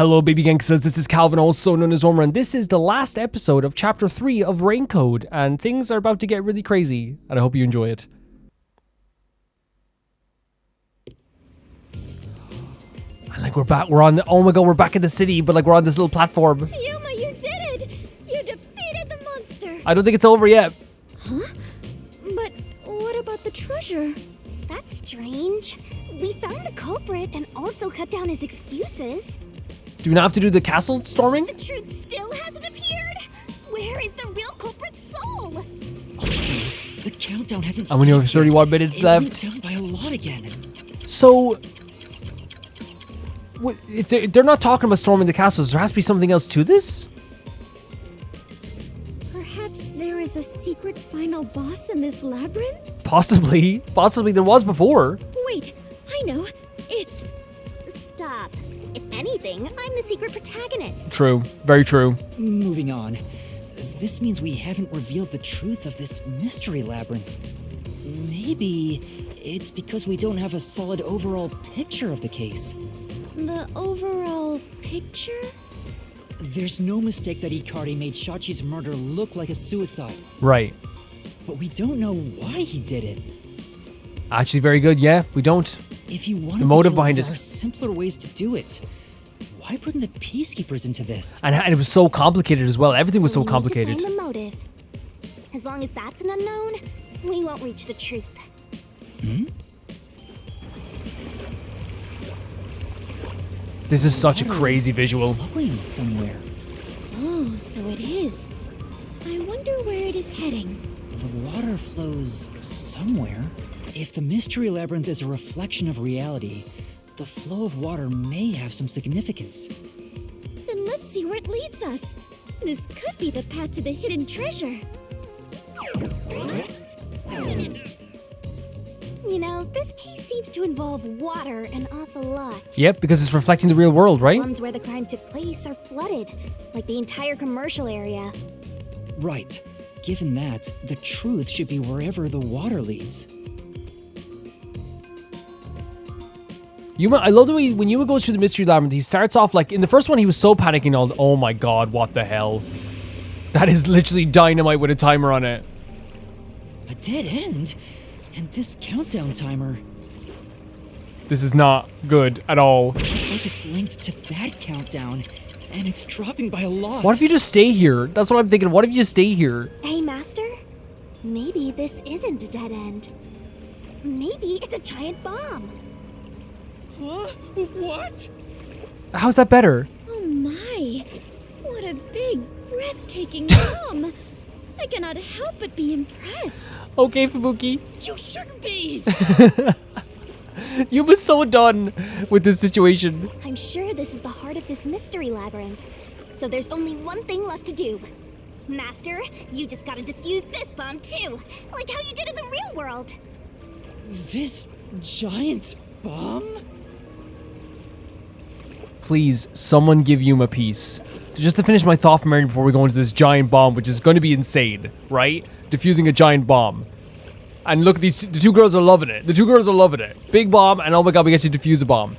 Hello, baby gangsters. This is Calvin, also known as Ormer, and this is the last episode of Chapter 3 of Raincode, and things are about to get really crazy, and I hope you enjoy it. And like we're back, oh my god, we're back in the city, but like we're on this little platform. Yuma, you did it! You defeated the monster! I don't think it's over yet. Huh? But what about the treasure? That's strange. We found the culprit and also cut down his excuses. Do we not have to do the castle storming? The truth still hasn't appeared? Where is the real culprit's soul? Also, the countdown hasn't And we only have started 31 yet. minutes It left. went down by a lot again. So, if they're not talking about storming the castles, there has to be something else to this? Perhaps there is a secret final boss in this labyrinth? Possibly. Possibly there was before. Wait, I know. It's... Stop. If anything, I'm the secret protagonist. True. Very true. Moving on. This means we haven't revealed the truth of this mystery labyrinth. Maybe it's because we don't have a solid overall picture of the case. The overall picture? There's no mistake that Ikari made Shachi's murder look like a suicide. Right. But we don't know why he did it. Actually, very good. Yeah, we don't. If you wanted The motive to kill, behind there it. are simpler ways to do it. Why bring the peacekeepers into this? And it was so complicated as well. Everything was so we need to complicated. find the motive. As long as that's an unknown, we won't reach the truth. This is such a Water crazy is visual. flowing somewhere. Oh, so it is. I wonder where it is heading. The water flows somewhere. If the mystery labyrinth is a reflection of reality, the flow of water may have some significance. Then let's see where it leads us. This could be the path to the hidden treasure. You know, this case seems to involve water an awful lot. Yep, because it's reflecting the real world, right? Slums where the crime took place are flooded, like the entire commercial area. Right. Given that, the truth should be wherever the water leads. Yuma, I love the way when Yuma goes through the mystery labyrinth, he starts off like, in the first one he was so panicking, oh my god, what the hell? That is literally dynamite with a timer on it. A dead end? And this countdown timer, This is not good at all. looks like it's linked to that countdown, and it's dropping by a lot. What if you just stay here? That's what I'm thinking. What if you just stay here? Hey, Master? Maybe this isn't a dead end. Maybe it's a giant bomb. Huh? What? How's that better? Oh my! What a big, breathtaking bomb! I cannot help but be impressed. Okay, Fubuki. You shouldn't be! Yuma's so done with this situation. I'm sure this is the heart of this mystery labyrinth. So there's only one thing left to do. Master, you just gotta defuse this bomb too, like how you did in the real world. This giant bomb? Please, someone give Yuma peace. Just to finish my thought from earlier before we go into this giant bomb, which is going to be insane, right? Diffusing a giant bomb. And look at these, the two girls are loving it. The two girls are loving it. Big bomb, and oh my god, we get to defuse a bomb.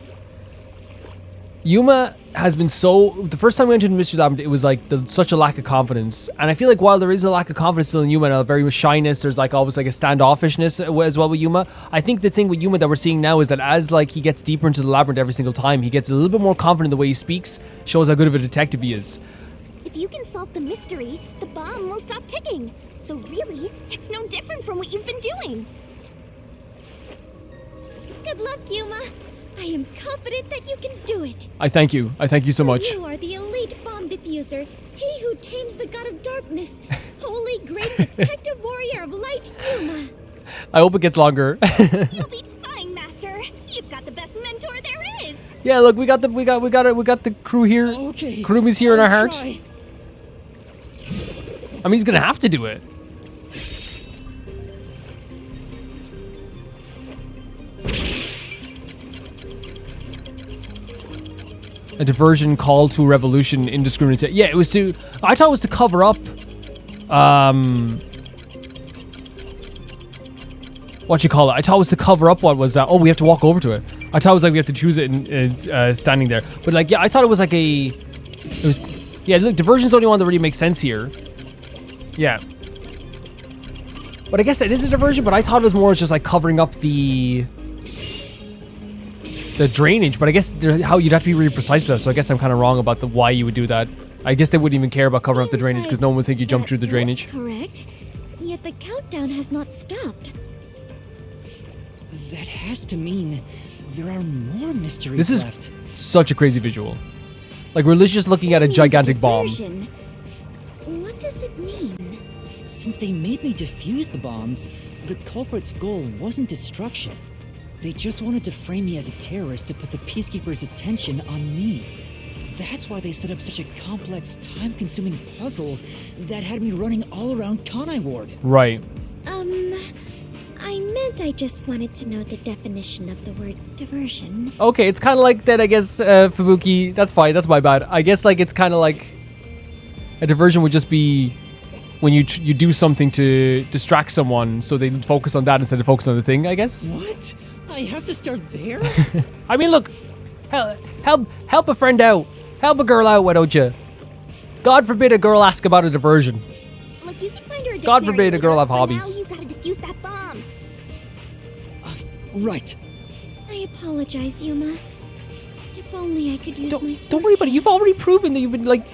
Yuma has been the first time we entered the mystery labyrinth, it was like such a lack of confidence. And I feel like while there is a lack of confidence still in Yuma and a very much shyness, there's like always like a standoffishness as well with Yuma. I think the thing with Yuma that we're seeing now is that as like he gets deeper into the labyrinth every single time, he gets a little bit more confident in the way he speaks, shows how good of a detective he is. If you can solve the mystery, the bomb will stop ticking. So really, it's no different from what you've been doing. Good luck, Yuma. I am confident that you can do it. I thank you. I thank you so much. You are the elite bomb diffuser, he who tames the god of darkness, holy great detective warrior of light, Yuma. I hope it gets longer. You'll be fine, Master. You've got the best mentor there is. Yeah, look, we got the crew here. Okay. Crewman's here in our I'll heart. try. I mean, he's gonna have to do it. A diversion call to a revolution, indiscriminate. Yeah, it was to. I thought it was to cover up. What you call it? I thought it was to cover up what was. Oh, we have to walk over to it. I thought it was like we have to choose it standing there. But like, yeah, I thought it was like yeah, look, diversion's the only one that really makes sense here. Yeah. But I guess it is a diversion, but I thought it was more just like covering up the drainage. But I guess how you'd have to be really precise with that. So I guess I'm kind of wrong about why you would do that. I guess they wouldn't even care about covering up the drainage because no one would think you jumped through the drainage. Correct. Yet the countdown has not stopped. That has to mean there are more mysteries This left. is such a crazy visual. Like we're literally just looking at a gigantic bomb. Diversion. What does it mean? Since they made me defuse the bombs, the culprit's goal wasn't destruction. They just wanted to frame me as a terrorist to put the Peacekeepers' attention on me. That's why they set up such a complex, time-consuming puzzle that had me running all around Kanai Ward. Right. I meant I just wanted to know the definition of the word diversion. Okay, it's kind of like that, I guess, Fubuki. That's fine. That's my bad. I guess like it's kind of like a diversion would just be when you do something to distract someone, so they focus on that instead of focus on the thing. I guess. What? I have to start there? I mean, look, help a friend out, help a girl out. Why don't you? God forbid a girl ask about a diversion. Look, you can find her a God dictionary forbid a girl later, have but hobbies. Now you gotta defuse that bomb. Right. I apologize, Yuma. If only I could use my Don't worry about it. You've already proven that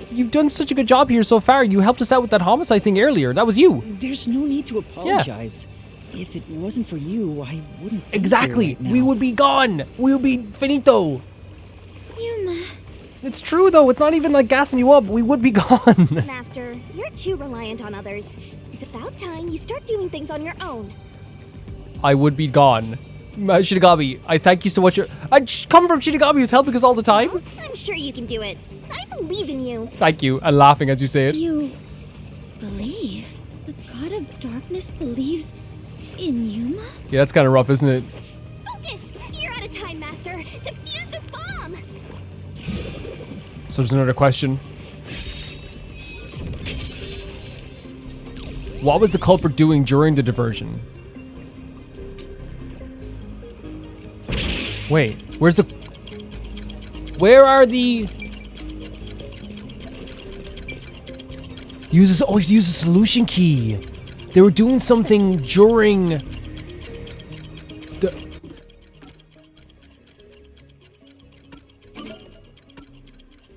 you've done such a good job here so far. You helped us out with that homicide thing earlier. That was you. There's no need to apologize. If it wasn't for you, I wouldn't be Exactly. here right now. We would be gone. We would be finito. Yuma. It's true though. It's not even like gassing you up. We would be gone. Master, you're too reliant on others. It's about time you start doing things on your own. I would be gone. Shinigami, I thank you so much. I come from Shinigami who's helping us all the time. Well, I'm sure you can do it. I believe in you. Thank you. And laughing as you say it. You believe? The god of darkness believes in Yuma? Yeah, that's kind of rough, isn't it? Focus! You're out of time, Master. Defuse this bomb! So there's another question. What was the culprit doing during the diversion? Wait, where are the... Use a solution key. They were doing something during the...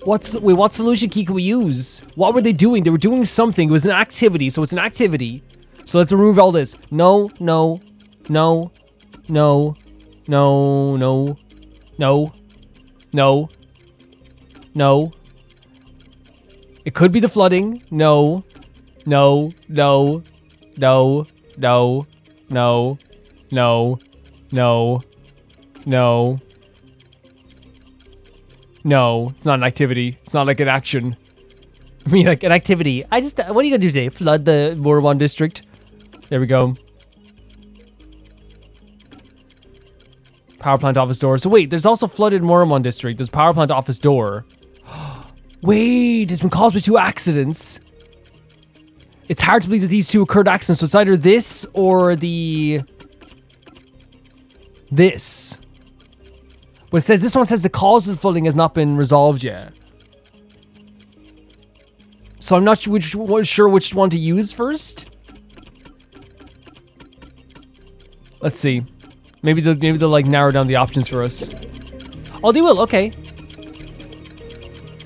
What solution key can we use? What were they doing? They were doing something. It was an activity, so it's an activity. So let's remove all this. No. It could be the flooding. No. No, it's not an activity. It's not like an action. I mean, like an activity. What are you gonna do today? Flood the Morwan district? There we go. Power plant office door. So wait, there's also flooded Mormon district. There's power plant office door. Wait, it's been caused by 2 accidents. It's hard to believe that these 2 occurred accidents. So it's either this or this. But it says, this one says the cause of the flooding has not been resolved yet. So I'm not sure which one to use first. Let's see. Maybe they'll like narrow down the options for us. Oh, they will. Okay.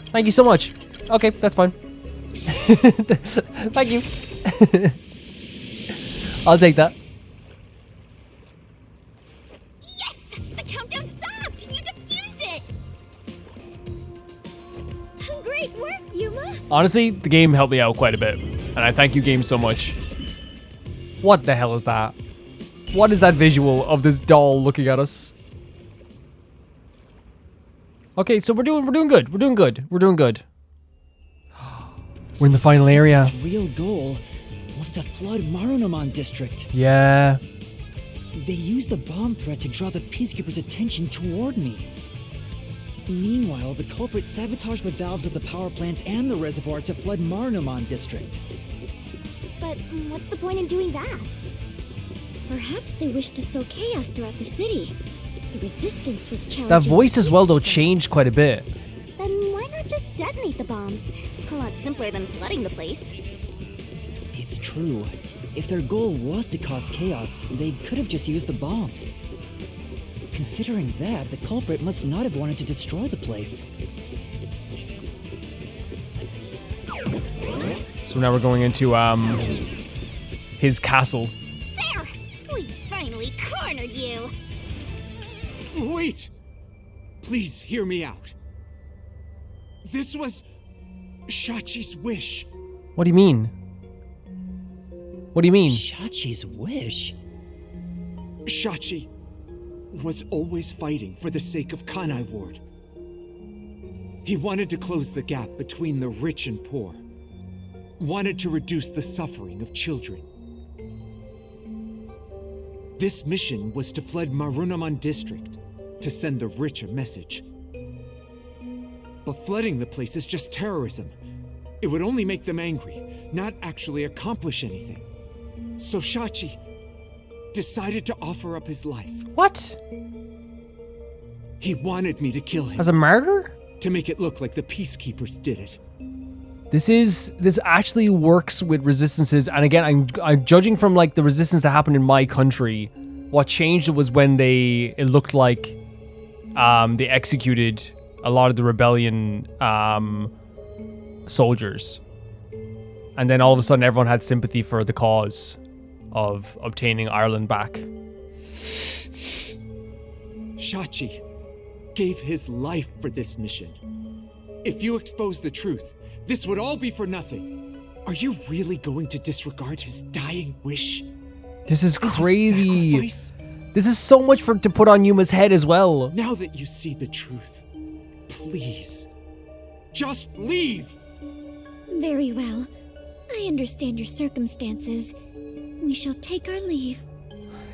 Thank you so much. Okay, that's fine. Thank you. I'll take that. Yes! The countdown stopped! You defused it! Great work, Yuma! Honestly, the game helped me out quite a bit. And I thank you, game, so much. What the hell is that? What is that visual of this doll looking at us? Okay, so we're doing good. We're doing good. We're in the final area. Its real goal was to flood Marunomon district. Yeah. They used the bomb threat to draw the Peacekeepers' attention toward me. Meanwhile, the culprit sabotaged the valves of the power plants and the reservoir to flood Marunomon district. But what's the point in doing that? Perhaps they wish to sow chaos throughout the city. The resistance was challenging. That voice as well, though, resistance. changed quite a bit. Then why not just detonate the bombs? A lot simpler than flooding the place. It's true. If their goal was to cause chaos, they could have just used the bombs. Considering that, the culprit must not have wanted to destroy the place. So now we're going into his castle. There! We finally cornered you! Wait! Please hear me out. This was Shachi's wish. What do you mean? What do you mean? Shachi's wish? Shachi was always fighting for the sake of Kanai Ward. He wanted to close the gap between the rich and poor. Wanted to reduce the suffering of children. This mission was to flood Marunaman district to send the rich a message. But flooding the place is just terrorism. It would only make them angry, not actually accomplish anything. So Shachi decided to offer up his life. What? He wanted me to kill him, As a martyr? to make it look like the peacekeepers did it. This actually works with resistances, and again, I'm judging from like the resistance that happened in my country. What changed was when it looked like they executed a lot of the rebellion soldiers, and then all of a sudden everyone had sympathy for the cause of obtaining Ireland back. Shachi gave his life for this mission. If you expose the truth, this would all be for nothing. Are you really going to disregard his dying wish? This is And to crazy. sacrifice? This is so much to put on Yuma's head as well. Now that you see the truth, please, just leave! Very well. I understand your circumstances. We shall take our leave.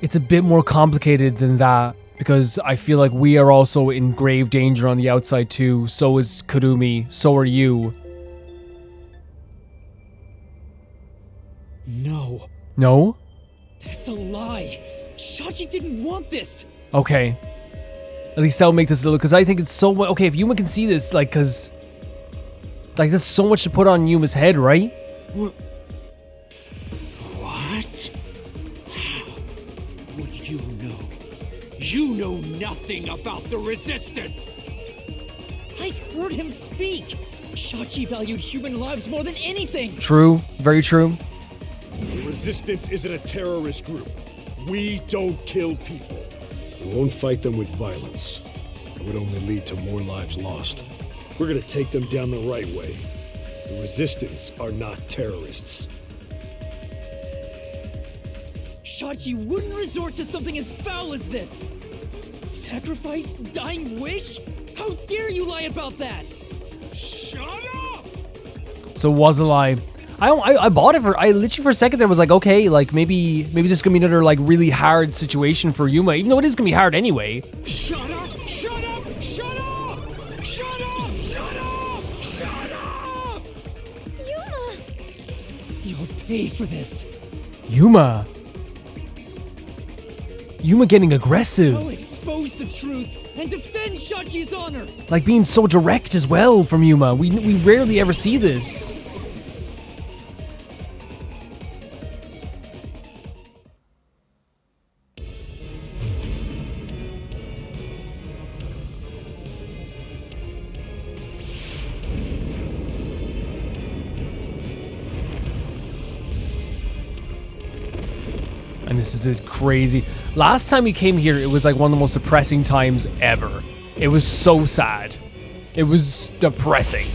It's a bit more complicated than that, because I feel like we are also in grave danger on the outside too. So is Kurumi, so are you. No. No? That's a lie! Shachi didn't want this! Okay. At least that'll make this a little, because I think it's so much. Okay, if Yuma can see this, like, because like that's so much to put on Yuma's head, right? What? How would you know? You know nothing about the Resistance! I've heard him speak! Shachi valued human lives more than anything! True, very true. The Resistance isn't a terrorist group. We don't kill people. We won't fight them with violence. It would only lead to more lives lost. We're gonna take them down the right way. The Resistance are not terrorists. Shachi wouldn't resort to something as foul as this! Sacrifice? Dying wish? How dare you lie about that? Shut up! So it was a lie. I bought it I literally for a second there was like, okay, like maybe this is gonna be another like really hard situation for Yuma, even though it is gonna be hard anyway. Shut up! Shut up! Shut up! Shut up! Shut up! Shut up! Yuma! You'll pay for this. Yuma getting aggressive. I'll expose the truth and defend Shachi's honor! Like being so direct as well from Yuma. We rarely ever see this. And this is just crazy. Last time we came here, it was like one of the most depressing times ever. It was so sad. It was depressing.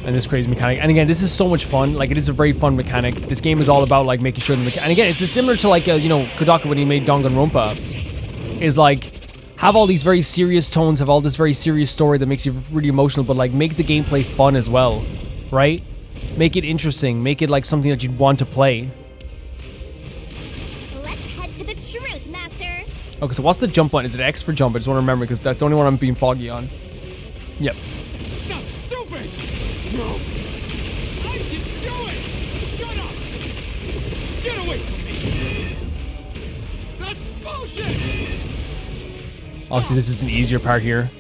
And this crazy mechanic. And again, this is so much fun. Like, it is a very fun mechanic. This game is all about, like, making sure the mechanic. And again, it's similar to, like, you know, Kodaka when he made Danganronpa. Is, like, have all these very serious tones, have all this very serious story that makes you really emotional, but, like, make the gameplay fun as well. Right? Make it interesting. Make it, like, something that you'd want to play. Let's head to the truth, Master! Okay, so what's the jump button? Is it X for jump? I just want to remember because that's the only one I'm being foggy on. Yep. Stop, stupid! No! I didn't do it! Shut up! Get away from me! That's Bullshit! Obviously, this is an easier part here.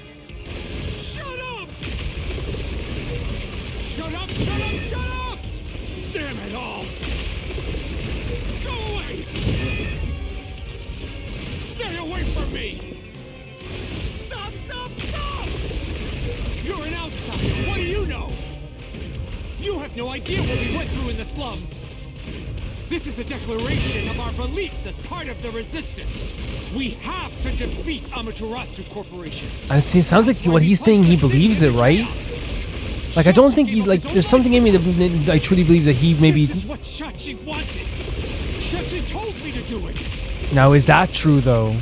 Shut up! Shut up, shut up, shut up! Damn it all! Go away! Stay away from me! Stop, stop, stop! You're an outsider, what do you know? You have no idea what we went through in the slums. This is a declaration of our beliefs as part of the resistance. We have to defeat Amaterasu Corporation. And it sounds like what he's saying, he believes it, right? Like, I don't think he's like, there's something in me that I truly believe that he maybe... This is what Shachi wanted. Shachi told me to do it. Now, is that true, though?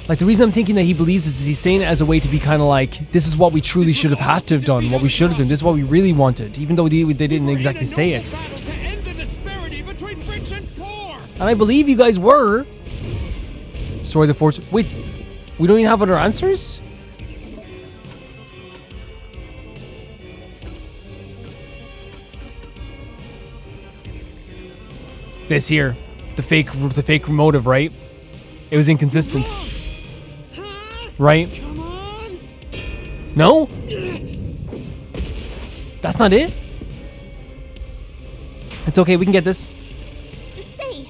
Like, the reason I'm thinking that he believes this is he's saying it as a way to be kind of like, this is what we truly should have had to have done, what we should have done, this is what we really wanted, even though they didn't exactly say it. And I believe you guys were. Story of the Force. Wait, we don't even have other answers? This here, the fake motive, right? It was inconsistent, right? Come on. No? That's not it? It's okay, we can get this. Say,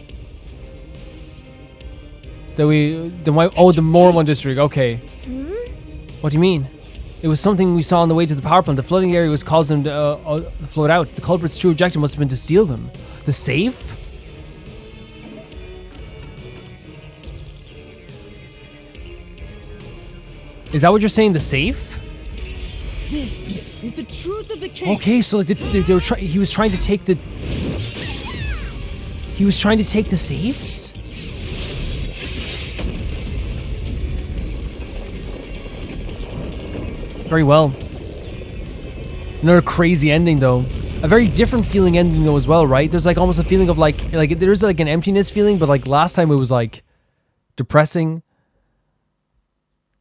The Mormon district, okay. What do you mean? It was something we saw on the way to the power plant. The flooding area was causing them to float out. The culprit's true objective must have been to steal them. The safe? Is that what you're saying, the safe? This is the truth of the case. Okay, so he was trying to take the... He was trying to take the safes? Very well. Another crazy ending, though. A very different feeling ending, though, as well, right? There's like almost a feeling of like there's like an emptiness feeling, but like last time it was like depressing.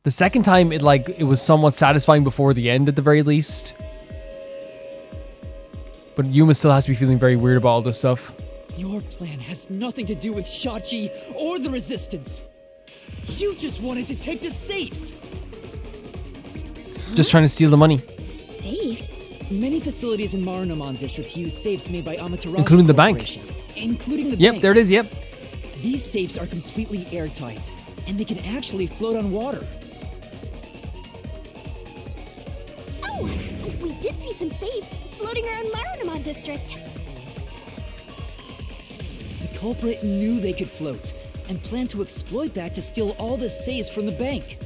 The second time it was somewhat satisfying before the end at the very least. But Yuma still has to be feeling very weird about all this stuff. Your plan has nothing to do with Shachi or the Resistance. You just wanted to take the safes. Just trying to steal the money. safes? Many facilities in Marunaman district use safes made by Amaterasu Including the bank. Corporation. Including the Yep, bank. there it is, yep. These safes are completely airtight, and they can actually float on water. Oh, we did see some safes floating around Marunaman district. The culprit knew they could float, and planned to exploit that to steal all the safes from the bank.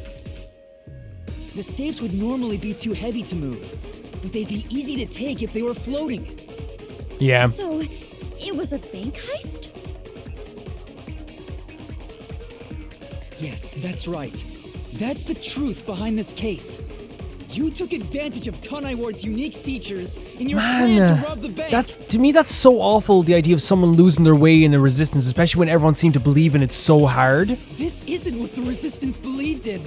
The safes would normally be too heavy to move, but they'd be easy to take if they were floating. Yeah. So, it was a bank heist? Yes, that's right. That's the truth behind this case. You took advantage of Kanai Ward's unique features in your plan to rob the bank. To me, that's so awful, the idea of someone losing their way in a resistance, especially when everyone seemed to believe in it so hard. This isn't what the Resistance believed in.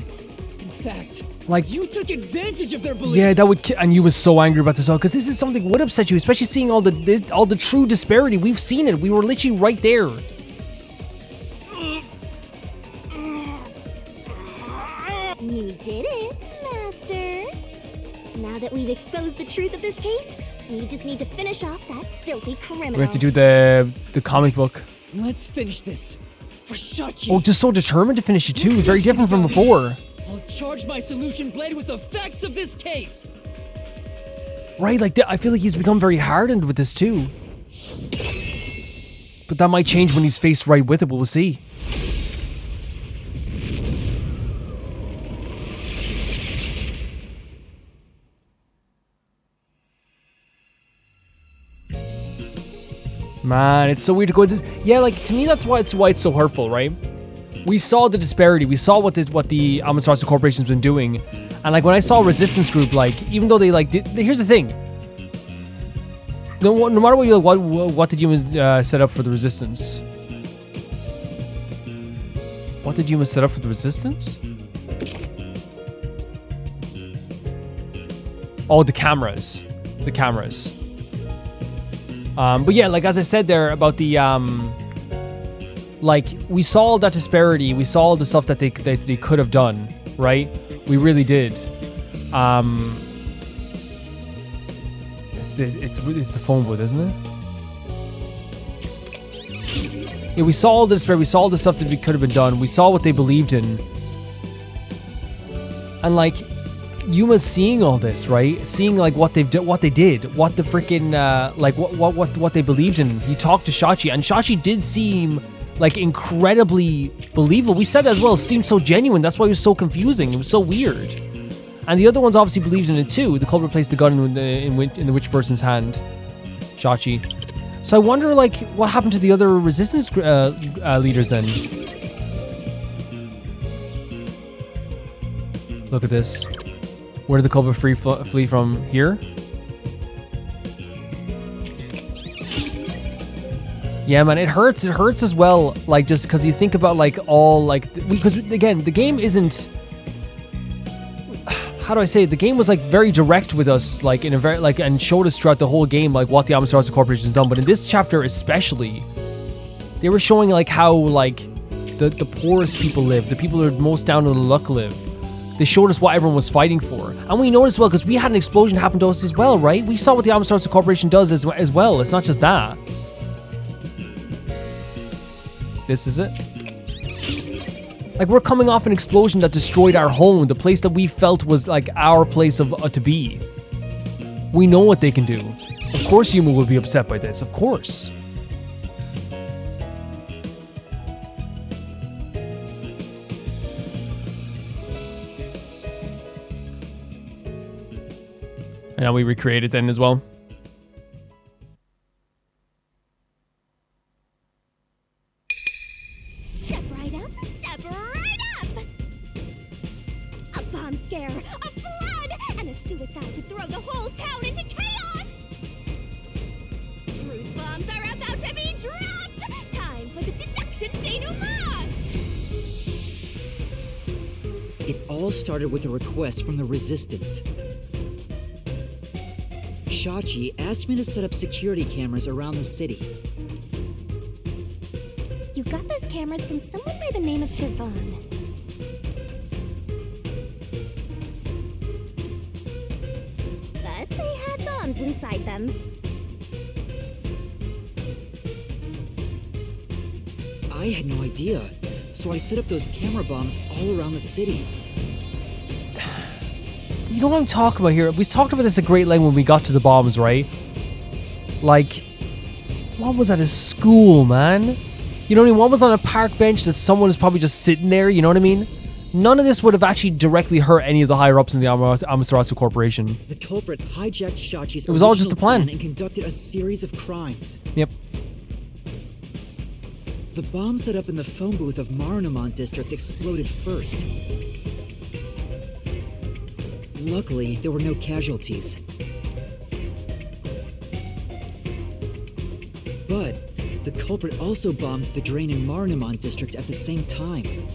In fact, Like, you took advantage of their beliefs. yeah, that would and you was so angry about this all, because this is something that would upset you, especially seeing all the true disparity. We've seen it. We were literally right there. You did it, Master. Now that we've exposed the truth of this case, we just need to finish off that filthy criminal. We have to do the comic book. Let's finish this. For Shachi. Oh, just so determined to finish it too. Very different from before. I'll charge my solution blade with the facts of this case. Right, like I feel like he's become very hardened with this too. But that might change when he's faced right with it, but we'll see. Man, it's so weird to go into this. Yeah, like to me that's why it's so hurtful, right? We saw the disparity. We saw what the Amaterasu Corporation's been doing. And like when I saw Resistance Group, like even though they like did, here's the thing. No matter what you what did you set up for the Resistance? What did you set up for the Resistance? Oh, the cameras. The cameras. But yeah, like as I said there about the like, we saw all that disparity. We saw all the stuff that they could have done, right? We really did. It's the phone booth, isn't it? Yeah, we saw all the disparity. We saw all the stuff that we could have been done. We saw what they believed in. And, like, Yuma's seeing all this, right? Seeing, like, what they did, what the freaking, like, what they believed in. He talked to Shachi, and Shachi did seem, like, incredibly believable. We said it as well, it seemed so genuine. That's why it was so confusing. It was so weird. And the other ones obviously believed in it too. The culprit placed the gun in the witch person's hand. Shachi. So I wonder, like, what happened to the other resistance leaders then? Look at this. Where did the culprit flee from? Here? Yeah, man, it hurts. It hurts as well. Like, just because you think about, like, all, like, because again, the game isn't. How do I say it? The game was, like, very direct with us, like, in a very, like, and showed us throughout the whole game, like, what the Amaterasu Corporation has done. But in this chapter especially, they were showing, like, how, like, the poorest people live, the people who are most down on the luck live. They showed us what everyone was fighting for. And we noticed, well, because we had an explosion happen to us as well, right? We saw what the Amaterasu Corporation does as well. It's not just that. This is it. Like, we're coming off an explosion that destroyed our home, the place that we felt was, like, our place of to be. We know what they can do. Of course Yuma will be upset by this, of course. And now we recreate it then as well. Step right up, step right up! A bomb scare, a flood, and a suicide to throw the whole town into chaos! Truth bombs are about to be dropped! Time for the deduction denouement! It all started with a request from the Resistance. Shachi asked me to set up security cameras around the city. You got those cameras from someone by the name of Servan. But they had bombs inside them. I had no idea, so I set up those camera bombs all around the city. You know what I'm talking about here? We talked about this at great length when we got to the bombs, right? Like, one was at a school, man. You know what I mean? One was on a park bench that someone is probably just sitting there, you know what I mean? None of this would have actually directly hurt any of the higher-ups in the Amaterasu Corporation. The culprit hijacked Shachi's It was all just a plan. and conducted a series of crimes. Yep. The bomb set up in the phone booth of Marunouman district exploded first. Luckily, there were no casualties. But the culprit also bombed the drain in Marunouman district at the same time.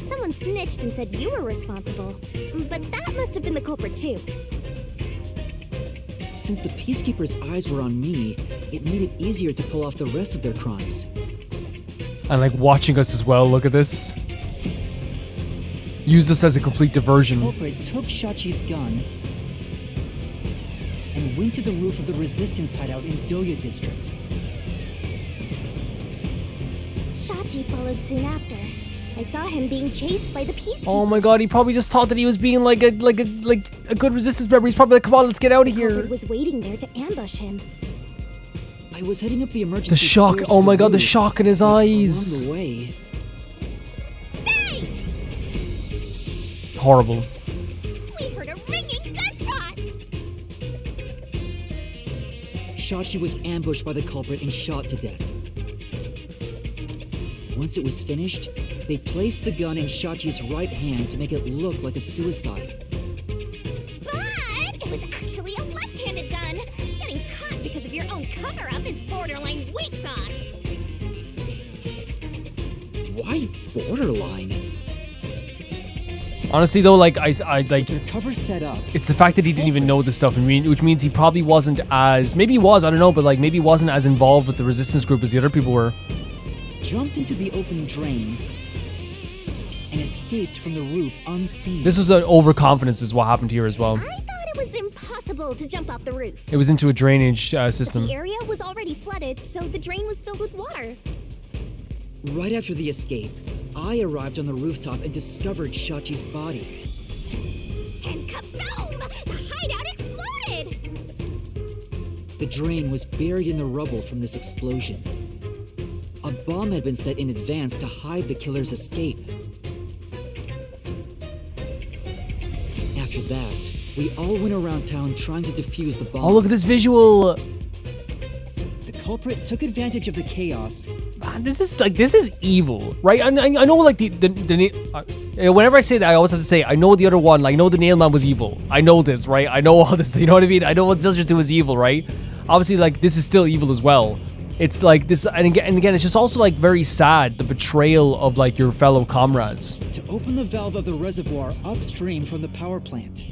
Someone snitched and said you were responsible. But that must have been the culprit too. Since the Peacekeepers' eyes were on me, it made it easier to pull off the rest of their crimes. And, like, watching us as well, look at this. Use this as a complete diversion. The culprit took Shachi's gun and went to the roof of the Resistance hideout in Doya district. Shachi followed soon after. I saw him being chased by the Peacekeepers. Oh my god, he probably just thought that he was being like a good resistance member. He's probably like, come on, let's get out of The here. culprit was waiting there to ambush him. I was heading up the emergency The shock, stairs oh to my god, the roof, shock in his but eyes. along the way, Horrible. We heard a ringing gunshot! Shachi was ambushed by the culprit and shot to death. Once it was finished, they placed the gun in Shachi's right hand to make it look like a suicide. But it was actually a left-handed gun. Getting caught because of your own cover-up is borderline weak sauce. Why borderline? Honestly though, like I like Their cover's set up. it's the fact that he didn't even know this stuff, which means he probably wasn't as, maybe he was, I don't know, but like maybe he wasn't as involved with the resistance group as the other people were. Jumped into the open drain and escaped from the roof unseen. This was an overconfidence is what happened here as well. I thought it was impossible to jump off the roof. It was into a drainage system. The area was already flooded, so the drain was filled with water. Right after the escape, I arrived on the rooftop and discovered Shachi's body. And kaboom! The hideout exploded! The drain was buried in the rubble from this explosion. A bomb had been set in advance to hide the killer's escape. After that, we all went around town trying to defuse the bomb. Oh, look at this visual. The culprit took advantage of the chaos. Man, this is evil, right? I know like whenever I say that, I always have to say, I know the other one, like, I know the nail man was evil. I know this, right? I know all this, you know what I mean? I know what Zilchers 2 is evil, right? Obviously, like, this is still evil as well. It's like this, and again, it's just also like very sad, the betrayal of like your fellow comrades. To open the valve of the reservoir upstream from the power plant.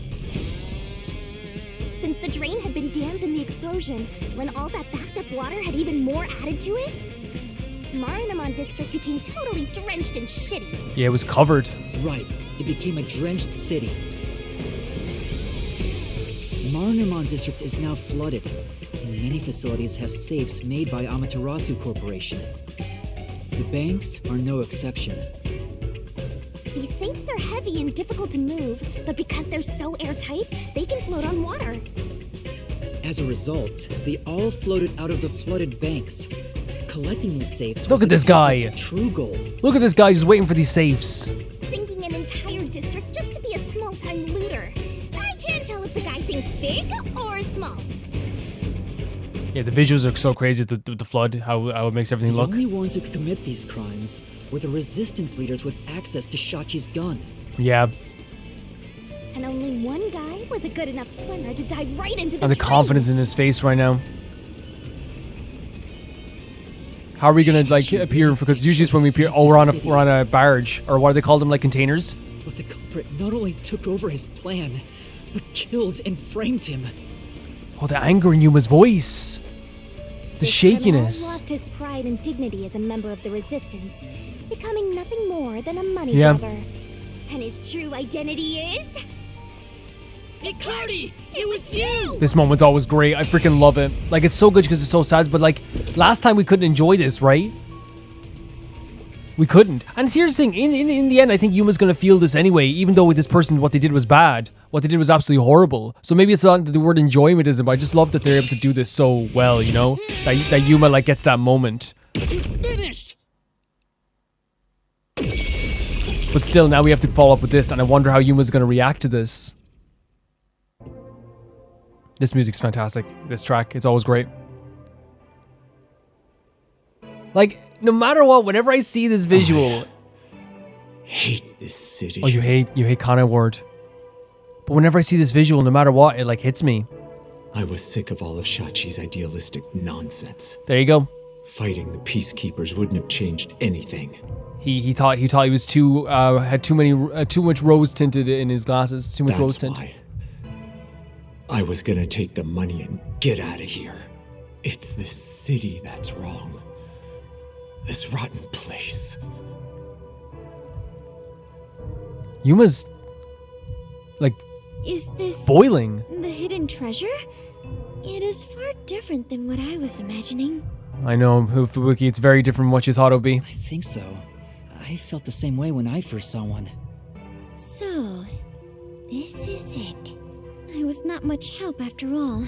Since the drain had been dammed in the explosion, when all that backed up water had even more added to it, Marunamon district became totally drenched and shitty. Yeah, it was covered. Right, it became a drenched city. Marunamon district is now flooded, and many facilities have safes made by Amaterasu Corporation. The banks are no exception. These safes are heavy and difficult to move, but because they're so airtight, they can float on water. As a result, they all floated out of the flooded banks. Collecting these safes Look was at this the guy. culprit's true goal. Look at this guy just waiting for these safes. Sinking an entire district just to be a small-time looter. I can't tell if the guy thinks big or small. Yeah, the visuals are so crazy with the flood, how it makes everything The look. only ones who could commit these crimes were the resistance leaders with access to Shachi's gun. Yeah, And only one guy was a good enough swimmer to dive right into the and the drain. confidence in his face right now. How are we gonna like appear? Because usually it's when we appear. Oh, we're on a barge, or what do they call them? Like containers. But the culprit not only took over his plan, but killed and framed him. Oh, the anger in Yuma's voice. The This criminal shakiness. lost his pride and dignity as a member of the resistance, becoming nothing more than a money Yeah. grabber. And his true identity is... Icardi! It was you! This moment's always great. I freaking love it. Like, it's so good because it's so sad, but like, last time we couldn't enjoy this, right? We couldn't. And here's the thing, in the end, I think Yuma's gonna feel this anyway, even though this person, what they did was bad. What they did was absolutely horrible. So maybe it's not the word enjoyment isn't, but I just love that they're able to do this so well, you know? That Yuma, like, gets that moment. Finished! But still, now we have to follow up with this, and I wonder how Yuma's gonna react to this. This music's fantastic. This track, it's always great. Like, no matter what, whenever I see this visual... Hate this city. Oh, you hate Kana Ward. But whenever I see this visual, no matter what, it like hits me. I was sick of all of Shachi's idealistic nonsense. There you go. Fighting the peacekeepers wouldn't have changed anything. He thought he was too had too much rose tinted in his glasses. Too much rose That's tint. why. I was gonna take the money and get out of here. It's this city that's wrong. This rotten place. Yuma's like Is this boiling. the hidden treasure? It is far different than what I was imagining. I know, Fubuki, it's very different from what you thought it would be. I think so. I felt the same way when I first saw one. So, this is it. I was not much help after all.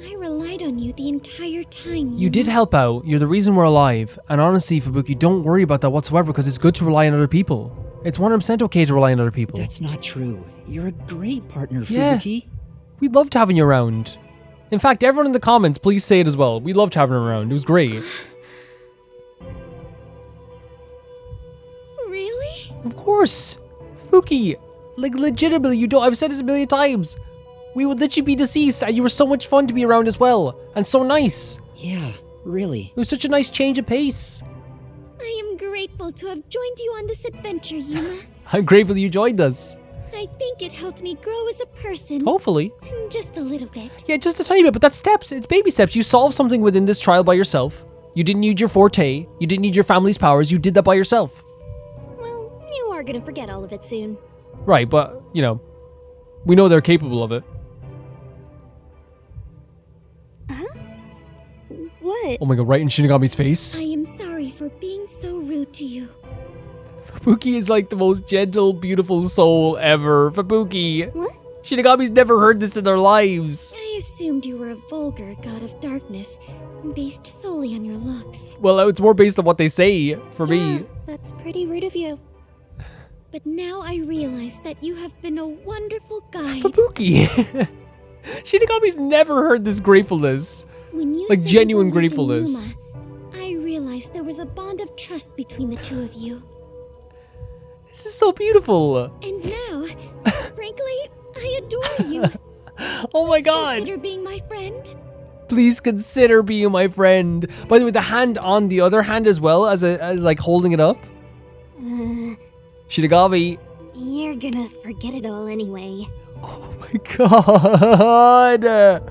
I relied on you the entire time. You did help out. You're the reason we're alive. And honestly, Fubuki, don't worry about that whatsoever because it's good to rely on other people. It's 100% okay to rely on other people. That's not true. You're a great partner, Yeah. Fubuki. We loved having you around. In fact, everyone in the comments, please say it as well. We loved having him around. It was great. Really? Of course. Fubuki, like legitimately, I've said this a million times. We would literally be deceased and you were so much fun to be around as well. And so nice. Yeah, really. It was such a nice change of pace. I am grateful to have joined you on this adventure, Yuma. I'm grateful you joined us. I think it helped me grow as a person. Hopefully. Just a little bit. Yeah, just a tiny bit, but that's steps. It's baby steps. You solved something within this trial by yourself. You didn't need your forte. You didn't need your family's powers. You did that by yourself. Well, you are gonna forget all of it soon. Right, but, you know, we know they're capable of it. What? Oh my god, right in Shinigami's face. I am sorry for being so rude to you. Fubuki is like the most gentle, beautiful soul ever. Fubuki. What? Shinigami's never heard this in their lives. I assumed you were a vulgar god of darkness, based solely on your looks. Well, it's more based on what they say, for me. That's pretty rude of you. But now I realize that you have been a wonderful guide. Fubuki. Shinigami's never heard this gratefulness. When you Like said genuine you believed in gratefulness. Yuma, I realized there was a bond of trust between the two of you. This is so beautiful. And now, frankly, I adore you. Oh my god. Consider being my friend. Please consider being my friend. By the way, the hand on the other hand as well, as a like holding it up. Shinigami. You're gonna forget it all anyway. Oh my god.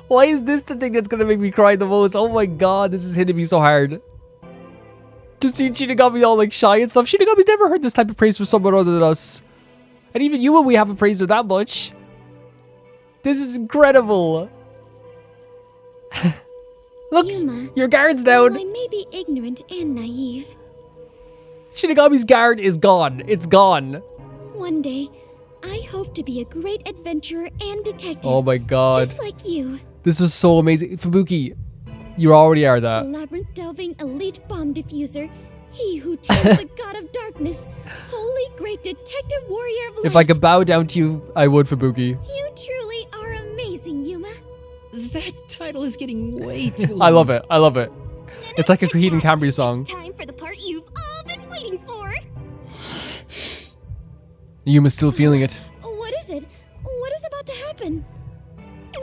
Why is this the thing that's gonna make me cry the most? Oh my god, this is hitting me so hard. Just seeing Shinigami all like shy and stuff. Shinigami's never heard this type of praise from someone other than us. And even you and we haven't praised her that much. This is incredible. Look, Yuma, your guard's while down. I may be ignorant and naive, Shinigami's guard is gone. It's gone. one day, I hope to be a great adventurer and detective. Oh my god. Just like you. This was so amazing. Fubuki, you already are A that. labyrinth-delving elite bomb diffuser. He who tames the god of darkness. Holy great detective warrior of light. If I could bow down to you, I would, Fubuki. You truly are amazing, Yuma. That title is getting way too long. I love it. I love it. It's like a Chit-chat. Coheed and Cambria song. It's time for the part you've all been waiting for. Yuma's still feeling it. What is it? What is about to happen?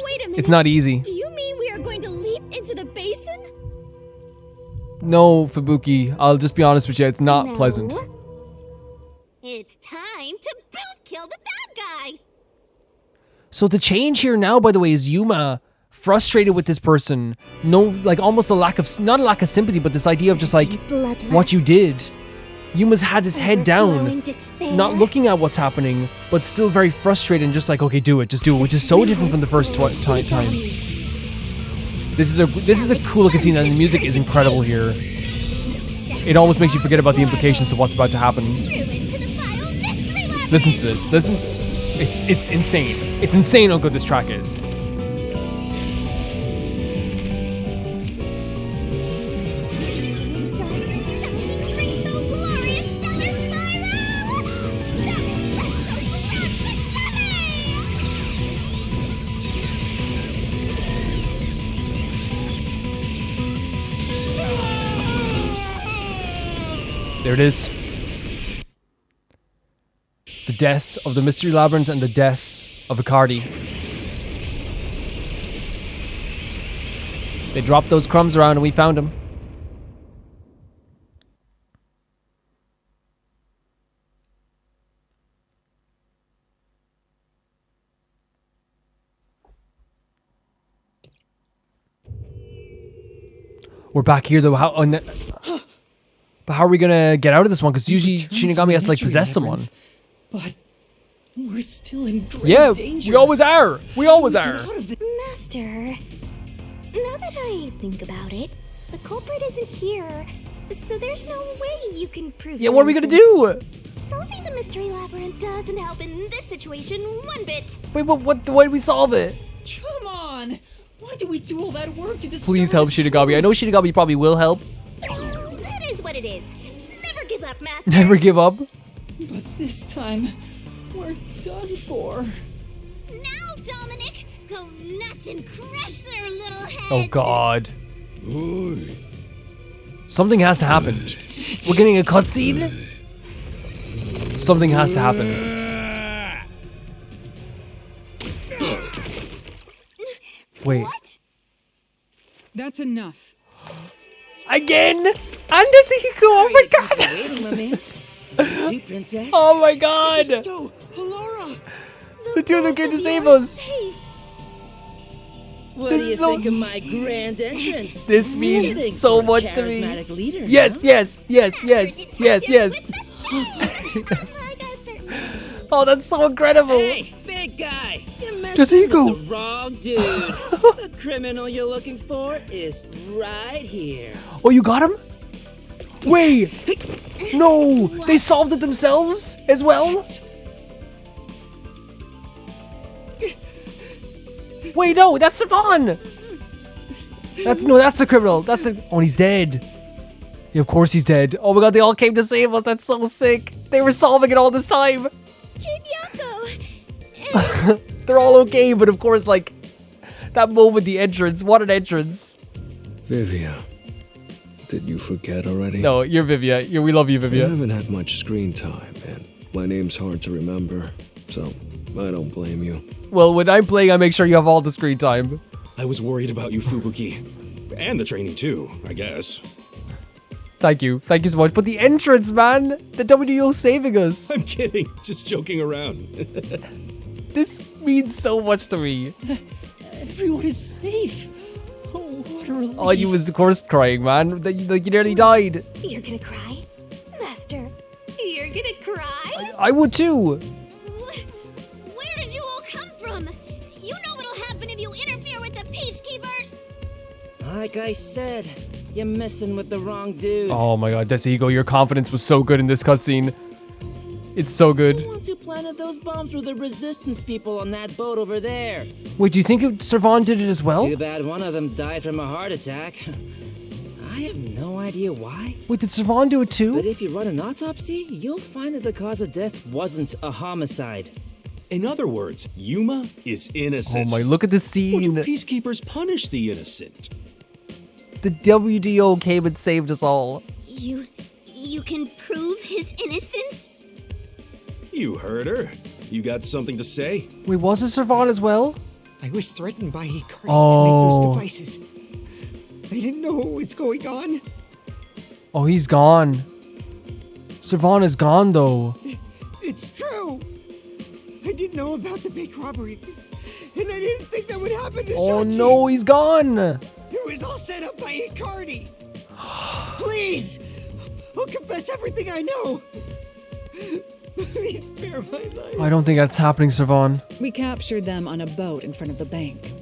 Wait a minute. It's not easy. Do you mean we are going to leap into the basin? No, Fubuki. I'll just be honest with you. It's not No. pleasant. It's time to boot kill the bad guy. So the change here now, by the way, is Yuma frustrated with this person. No, like almost a lack of, not a lack of sympathy, but this idea of just like what you did. Yuma's had his head down, not looking at what's happening, but still very frustrated and just like, okay, do it, just do it, which is so different from the first times. This is a cool looking scene, and the music is incredible here. It almost makes you forget about the implications of what's about to happen. Listen to this. Listen. It's insane. It's insane how good this track is. There it is. The death of the Mystery Labyrinth and the death of Icardi. They dropped those crumbs around and we found them. We're back here though. But how are we gonna get out of this one? Because usually Shinigami has to like possess someone. But we're still in great Yeah, danger. we always are. We always Get are. out of this. Master, now that I think about it, the culprit isn't here, so there's no way you can prove Yeah, your what are we gonna innocence. do? Solving the mystery labyrinth doesn't help in this situation one bit. Wait, why did we solve it? Come on! Why did we do all that work to discover Please help the Shinigami. I know Shinigami probably will help. That is what it is. Never give up, Master. Never give up. But this time, we're done for. Now, Dominic, go nuts and crush their little heads. Oh god. Something has to happen. We're getting a cutscene? Something has to happen. Wait. What? That's enough. Again? And Desico, oh my god! Waiting, my man. You too, princess. Oh my god! Yo, Laura! The two of them came to Both of save you are us! safe. What This do you is so- think of my grand entrance? This means Fitting so for a much to me. charismatic leader, Yes, huh? yes, yes, yes, yes, yes. Like a certain Oh, that's so incredible. Hey, big guy! You're messing Does he with go? the wrong dude. The criminal you're looking for is right here. Oh, you got him? Wait. No, they solved it themselves as well? Wait, no, that's Savon. That's the criminal. Oh, he's dead. Yeah, of course he's dead. Oh my god, they all came to save us. That's so sick. They were solving it all this time. Chief Yako. They're all okay, but of course, like, that moment, the entrance. What an entrance. Vivia, did you forget already? No, you're Vivia. We love you, I Vivia. haven't had much screen time, and my name's hard to remember, so I don't blame you. Well, when I'm playing, I make sure you have all the screen time. I was worried about you, Fubuki. And the trainee too, I guess. Thank you so much. But the entrance, man, the WDO saving us. I'm kidding, just joking around. This means so much to me. Everyone is safe. Oh, what a relief. Oh, you was of course crying, man. Like you nearly died. You're gonna cry? Master, you're gonna cry? I would too. Where did you all come from? You know what'll happen if you interfere with the peacekeepers! Like I said, you're messing with the wrong dude. Oh my god, Desigo, your confidence was so good in this cutscene. It's so good. The ones who planted those bombs were the resistance people on that boat over there. Wait, do you think Servan did it as well? Too bad one of them died from a heart attack. I have no idea why, Wait, did Servan do it but too? if you run an autopsy, you'll find that the cause of death wasn't a homicide. In other words, Yuma is Oh innocent. my, look at this Or do scene. peacekeepers punish the innocent? The WDO came and saved us all. You can prove his innocence? You heard her. You got something to say? Wait, was it Servan as well? I was threatened by Hikari Oh. to make those devices. I didn't know what was going on. Oh, he's gone. Servan is gone though. It's true. I didn't know about the big robbery. And I didn't think that would happen to Oh Shachi. no, he's gone. It was all set up by Hikari. Please. I'll confess everything I know. Please spare my life. I don't think that's happening, Servan. We captured them on a boat in front of the bank.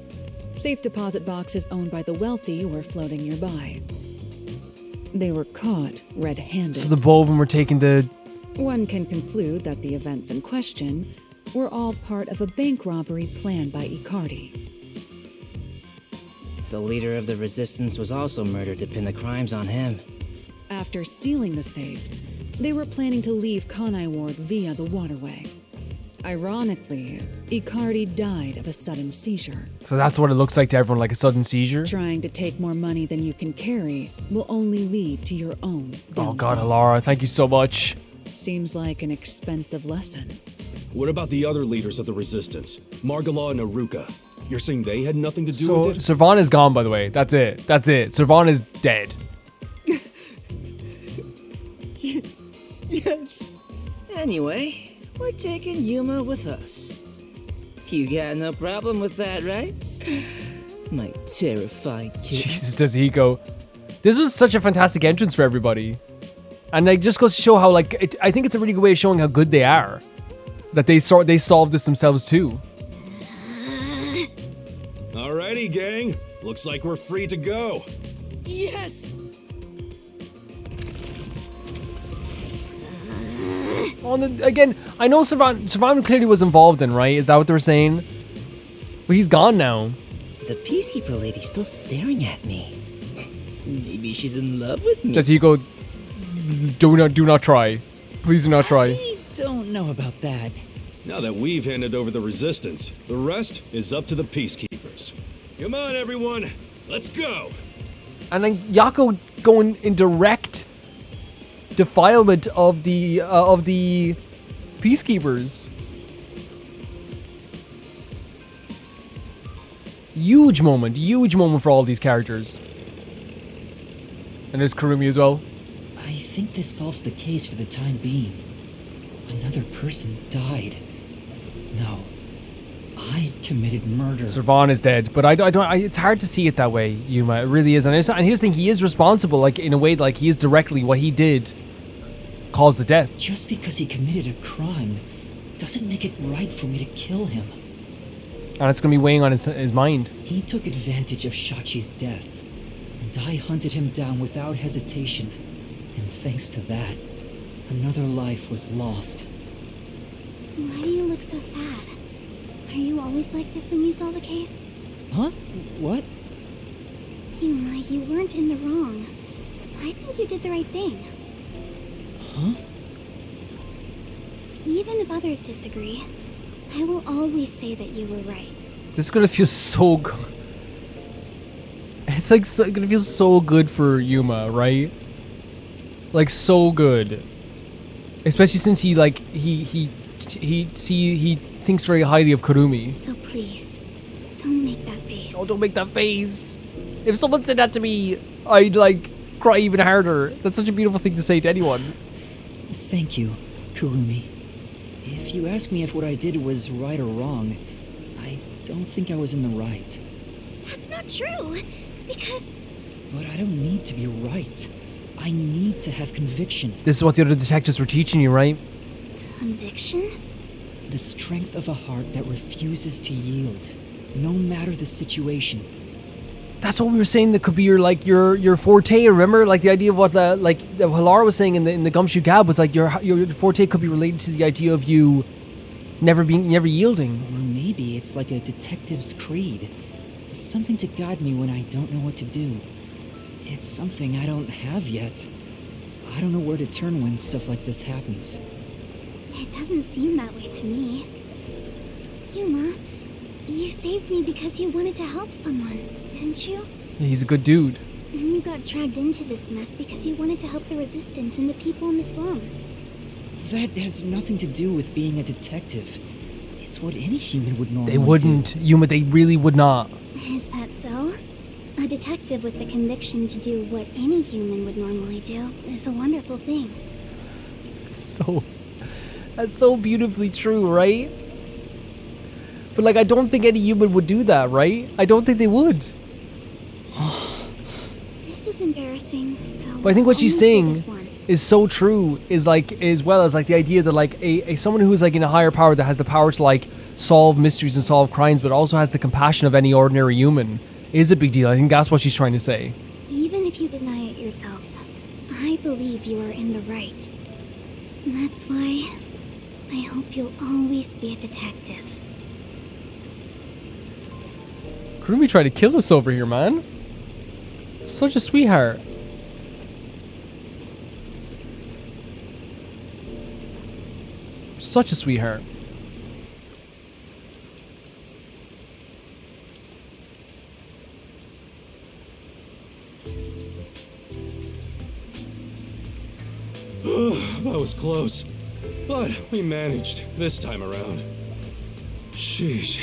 Safe deposit boxes owned by the wealthy were floating nearby. They were caught red-handed. So the both of them were taking the... One can conclude that the events in question were all part of a bank robbery planned by Icardi. The leader of the resistance was also murdered to pin the crimes on him. After stealing the safes, they were planning to leave Kanai Ward via the waterway. Ironically, Icardi died of a sudden seizure. So that's what it looks like to everyone, like a sudden seizure? Trying to take more money than you can carry will only lead to your own Oh god, downfall. Alara, thank you so much. Seems like an expensive lesson. What about the other leaders of the resistance? Margala and Aruka. You're saying they had nothing to do So with it? Servan is gone, by the way. That's it. Servan is dead. Yes. Anyway, we're taking Yuma with us. You got no problem with that, right? My terrified kid. Jesus, Desigo. This was such a fantastic entrance for everybody. And it just goes to show how, like, I think it's a really good way of showing how good they are. That they solved this themselves too. Alrighty, gang. Looks like we're free to go. Yes. Again, I know Servan clearly was involved in, right? Is that what they were saying? But he's gone now. The peacekeeper lady's still staring at me. Maybe she's in love with me. Desigo, do not try. Please do not try. I don't know about that. Now that we've handed over the resistance, the rest is up to the peacekeepers. Come on, everyone. Let's go. And then Yako going in direct defilement of the peacekeepers. Huge moment for all these characters. And there's Kurumi as well. I think this solves the case for the time being. Another person died. No. I committed murder. Servan is dead, but it's hard to see it that way, Yuma. It really is. And here's the thing, he is responsible, like, in a way, like, he is directly, what he did caused the death. Just because he committed a crime doesn't make it right for me to kill him. And it's going to be weighing on his mind. He took advantage of Shachi's death, and I hunted him down without hesitation. And thanks to that, another life was lost. Why do you look so sad? Are you always like this when you solve a case? Huh? What? Yuma, you weren't in the wrong. I think you did the right thing. Huh? Even if others disagree, I will always say that you were right. This is going to feel so good. It's like going to feel so good for Yuma, right? Like, so good. Especially since he thinks very highly of Kurumi. So please, don't make that face. Oh, don't make that face. If someone said that to me, I'd, like, cry even harder. That's such a beautiful thing to say to anyone. Thank you, Kurumi. If you ask me if what I did was right or wrong, I don't think I was in the right. That's not true, because... But I don't need to be right. I need to have conviction. This is what the other detectives were teaching you, right? Conviction? The strength of a heart that refuses to yield, no matter the situation. That's what we were saying. That could be your forte. Remember, like the idea of what Halara was saying in the Gumshoe Gab was like your forte could be related to the idea of you never yielding. Or maybe it's like a detective's creed, something to guide me when I don't know what to do. It's something I don't have yet. I don't know where to turn when stuff like this happens. It doesn't seem that way to me. Yuma, you saved me because you wanted to help someone, didn't you? He's a good dude. And you got dragged into this mess because you wanted to help the resistance and the people in the slums. That has nothing to do with being a detective. It's what any human would normally They wouldn't. do. Yuma, they really would not. Is that so? A detective with the conviction to do what any human would normally do is a wonderful thing. That's so beautifully true, right? But like, I don't think any human would do that, right? I don't think they would. This is embarrassing, so... But I think what she's I'll only say saying this once. is so true, is like, as well as like the idea that like a someone who is like in a higher power that has the power to like solve mysteries and solve crimes, but also has the compassion of any ordinary human is a big deal. I think that's what she's trying to say. Even if you deny it yourself, I believe you are in the right. And that's why I hope you'll always be a detective. Kurumi tried to kill us over here, man. Such a sweetheart. Such a sweetheart. That was close. But we managed this time around. Sheesh.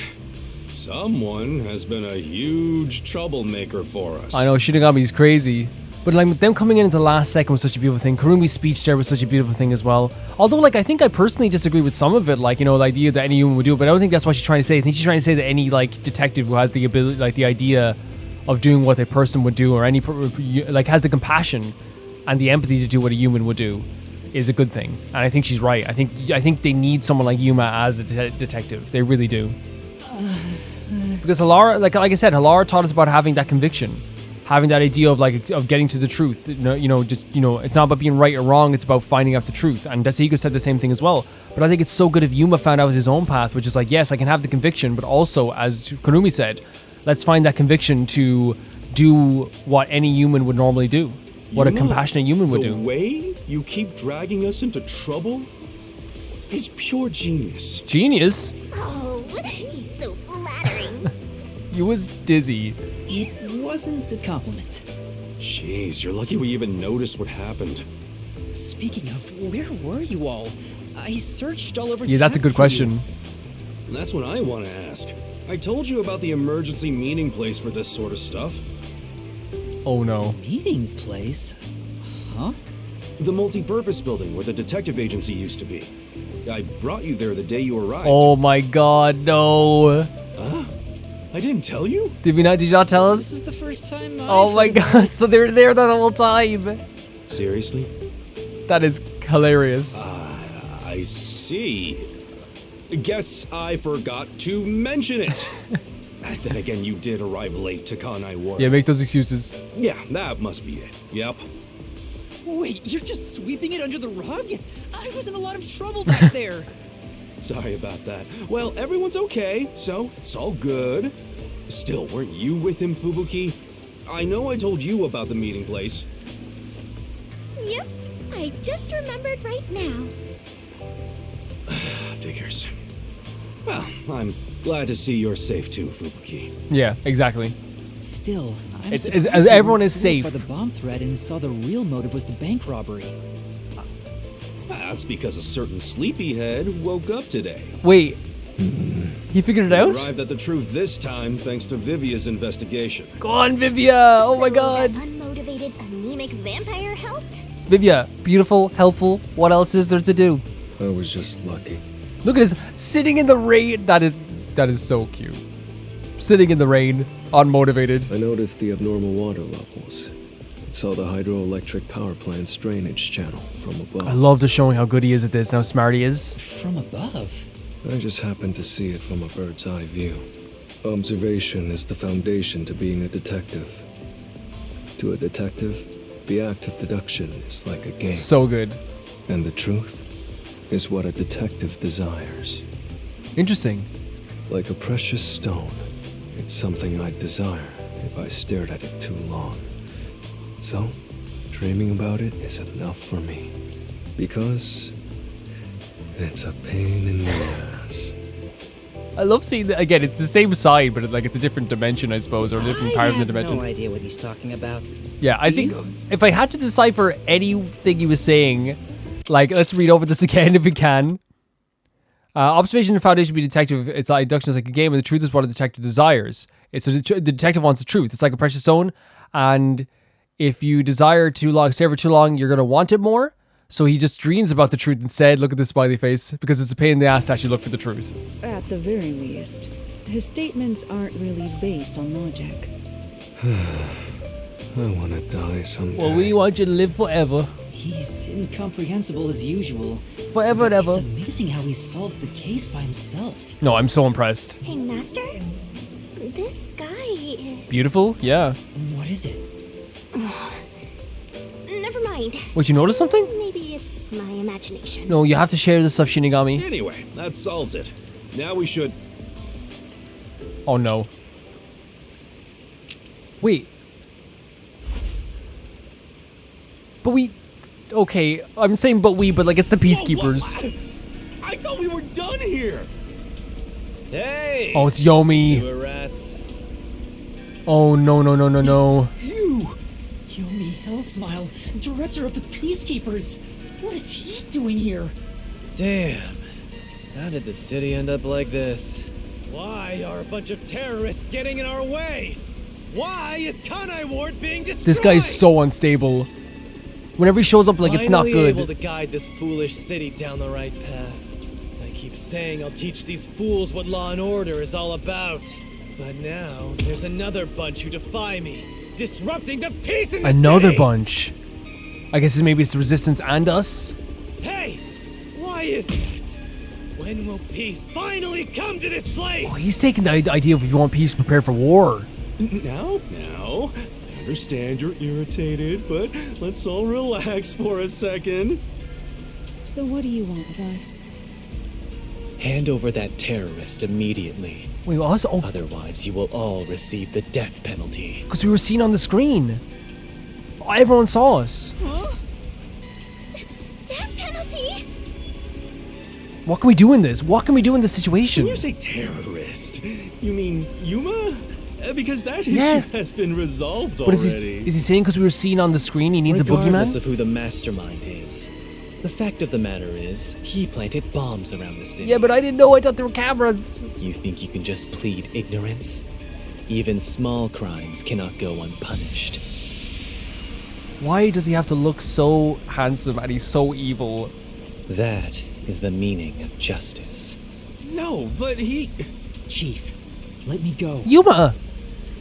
Someone has been a huge troublemaker for us. I know, Shinigami's crazy. But like with them coming in at the last second was such a beautiful thing. Kurumi's speech there was such a beautiful thing as well. Although like I think I personally disagree with some of it, like, you know, the idea that any human would do it, but I don't think that's what she's trying to say. I think she's trying to say that any like detective who has the ability, like the idea of doing what a person would do, or any like has the compassion and the empathy to do what a human would do, is a good thing. And I think she's right. I think they need someone like Yuma as a detective. They really do. Because Halara, like I said, Halara taught us about having that conviction, having that idea of like of getting to the truth. It's not about being right or wrong. It's about finding out the truth. And Daseiga said the same thing as well. But I think it's so good if Yuma found out his own path, which is like, yes, I can have the conviction, but also, as Kurumi said, let's find that conviction to do what any human would normally do, what a compassionate human would do. The way you keep dragging us into trouble is pure genius. Genius? Oh, he's so flattering. You was dizzy. It wasn't a compliment. Jeez, you're lucky we even noticed what happened. Speaking of, where were you all? I searched all over Yeah, that's a town good for question. And that's what I want to ask. I told you about the emergency meeting place for this sort of stuff. Oh no. Meeting place? Huh? The multi-purpose building where the detective agency used to be. I brought you there the day you arrived. Oh my god, no. Huh? I didn't tell you? Did you not tell This us? is the first time Oh I've my heard about god, so they're there the whole time. Seriously? That is hilarious. I see. Guess I forgot to mention it. Then again, you did arrive late to Kanai Ward. Yeah, make those excuses. Yeah, that must be it. Yep. Wait, you're just sweeping it under the rug? I was in a lot of trouble back there. Sorry about that. Well, everyone's okay, so it's all good. Still, weren't you with him, Fubuki? I know I told you about the meeting place. Yep, I just remembered right now. Figures. Well, I'm glad to see you're safe too, Fubuki. Yeah, exactly. Still, I'm It's- surprised as you everyone weren't is fooled by safe. the bomb threat and saw the real motive was the bank robbery. That's because a certain sleepyhead woke up today. Wait. He figured it out? Arrived at the truth this time thanks to Vivia's investigation. Go on, Vivia! Oh my So god! that unmotivated, anemic vampire helped? Vivia, beautiful, helpful. What else is there to do? I was just lucky. Look at this, sitting in the rain. That is so cute. Sitting in the rain, unmotivated. I noticed the abnormal water levels. Saw the hydroelectric power plant's drainage channel from above. I love the showing how good he is at this and how smart he is. From above? I just happened to see it from a bird's eye view. Observation is the foundation to being a detective. To a detective, the act of deduction is like a game. So good. And the truth is what a detective desires. Interesting. Like a precious stone, it's something I'd desire if I stared at it too long. So, dreaming about it is enough for me. Because it's a pain in the ass. I love seeing that. Again, it's the same side, but like it's a different dimension, I suppose, or a different part of the dimension. no idea what he's talking about. Yeah, I think if I had to decipher anything he was saying, like, let's read over this again if we can. Observation and foundation be detective. It's like deduction is like a game, and the truth is what a detective desires. It's the detective wants the truth. It's like a precious stone, and if you desire too long, stay for too long, you're gonna want it more. So he just dreams about the truth instead. Look at this smiley face, because it's a pain in the ass to actually look for the truth. At the very least, his statements aren't really based on logic. I want to die someday. Well, we want you to live forever, He's incomprehensible as usual. forever and It's ever. amazing how he solved the case by himself. No, I'm so impressed. Hey, Master? This guy is... Beautiful, yeah. What is it? Never mind. Wait, you notice something? Maybe it's my imagination. No, you have to share this stuff, Shinigami. Anyway, that solves it. Now we should... Oh no. Wait. But we... Okay, I'm saying but like it's the Peacekeepers. Whoa, what? I thought we were done here! Hey! Oh, it's Yomi. Sewer rats. Oh no, no, no, no, no. You! Yomi Hellsmile, director of the Peacekeepers. What is he doing here? Damn. How did the city end up like this? Why are a bunch of terrorists getting in our way? Why is Kanai Ward being destroyed? This guy is so unstable. Whenever he shows up, like, it's not Finally able to good. guide this foolish city down the right path. I keep saying I'll teach these fools what law and order is all about. But now, there's another bunch who defy me, disrupting the peace in the Another city! bunch. I guess maybe it's the Resistance and us. Hey! Why is that? When will peace finally come to this place? Oh, he's taking the idea of if you want peace, prepare for war. Now, I understand you're irritated, but let's all relax for a second. So what do you want with us? Hand over that terrorist immediately. Wait, us? Oh, Otherwise, you will all receive the death penalty. because we were seen on the screen. Oh, everyone saw us. Death penalty? What can we do in this? What can we do in this When situation? you say terrorist, you mean Yuma? Because that Yeah. issue has been resolved What is already. he saying? Because we were seen on the screen, he needs a Regardless boogeyman? of who the mastermind is, the fact of the matter is, he planted bombs around the city. Yeah, but I didn't know. I thought there were cameras. You think you can just plead ignorance? Even small crimes cannot go unpunished. Why does he have to look so handsome and he's so evil? That is the meaning of justice. No, but he... Chief, let me go. Yuma!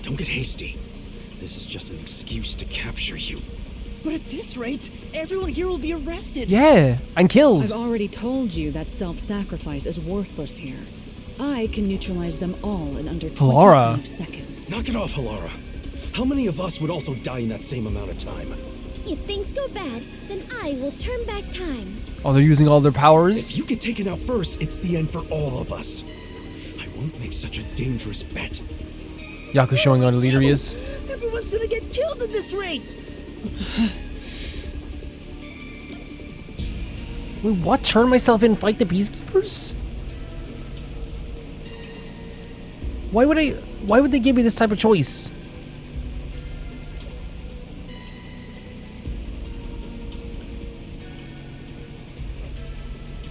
Don't get hasty. This is just an excuse to capture you. But at this rate, everyone here will be arrested. Yeah, and killed. I've already told you that self-sacrifice is worthless here. I can neutralize them all in under 25 seconds. Knock it off, Halara. How many of us would also die in that same amount of time? If things go bad, then I will turn back time. Oh, they're using all their powers? If you get taken out first, it's the end for all of us. I won't make such a dangerous bet. Yaku's showing how the leader he is. Everyone's gonna get killed in this race. Wait, what? Turn myself in and fight the peacekeepers? Why would they give me this type of choice?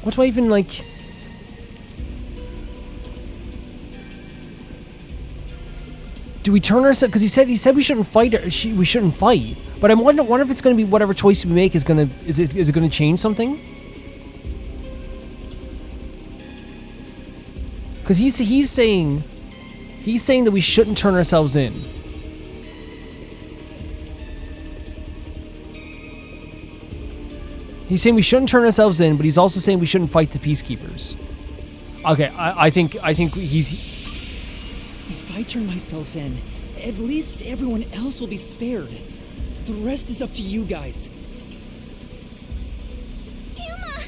What do I even like? Do we turn ourselves? Because he said we shouldn't fight. We shouldn't fight. But I'm wonder if it's going to be whatever choice we make is going to is it going to change something? Because he's saying that we shouldn't turn ourselves in. He's saying we shouldn't turn ourselves in, but he's also saying we shouldn't fight the peacekeepers. Okay, I think he's. If I turn myself in, at least everyone else will be spared. The rest is up to you guys. Yuma!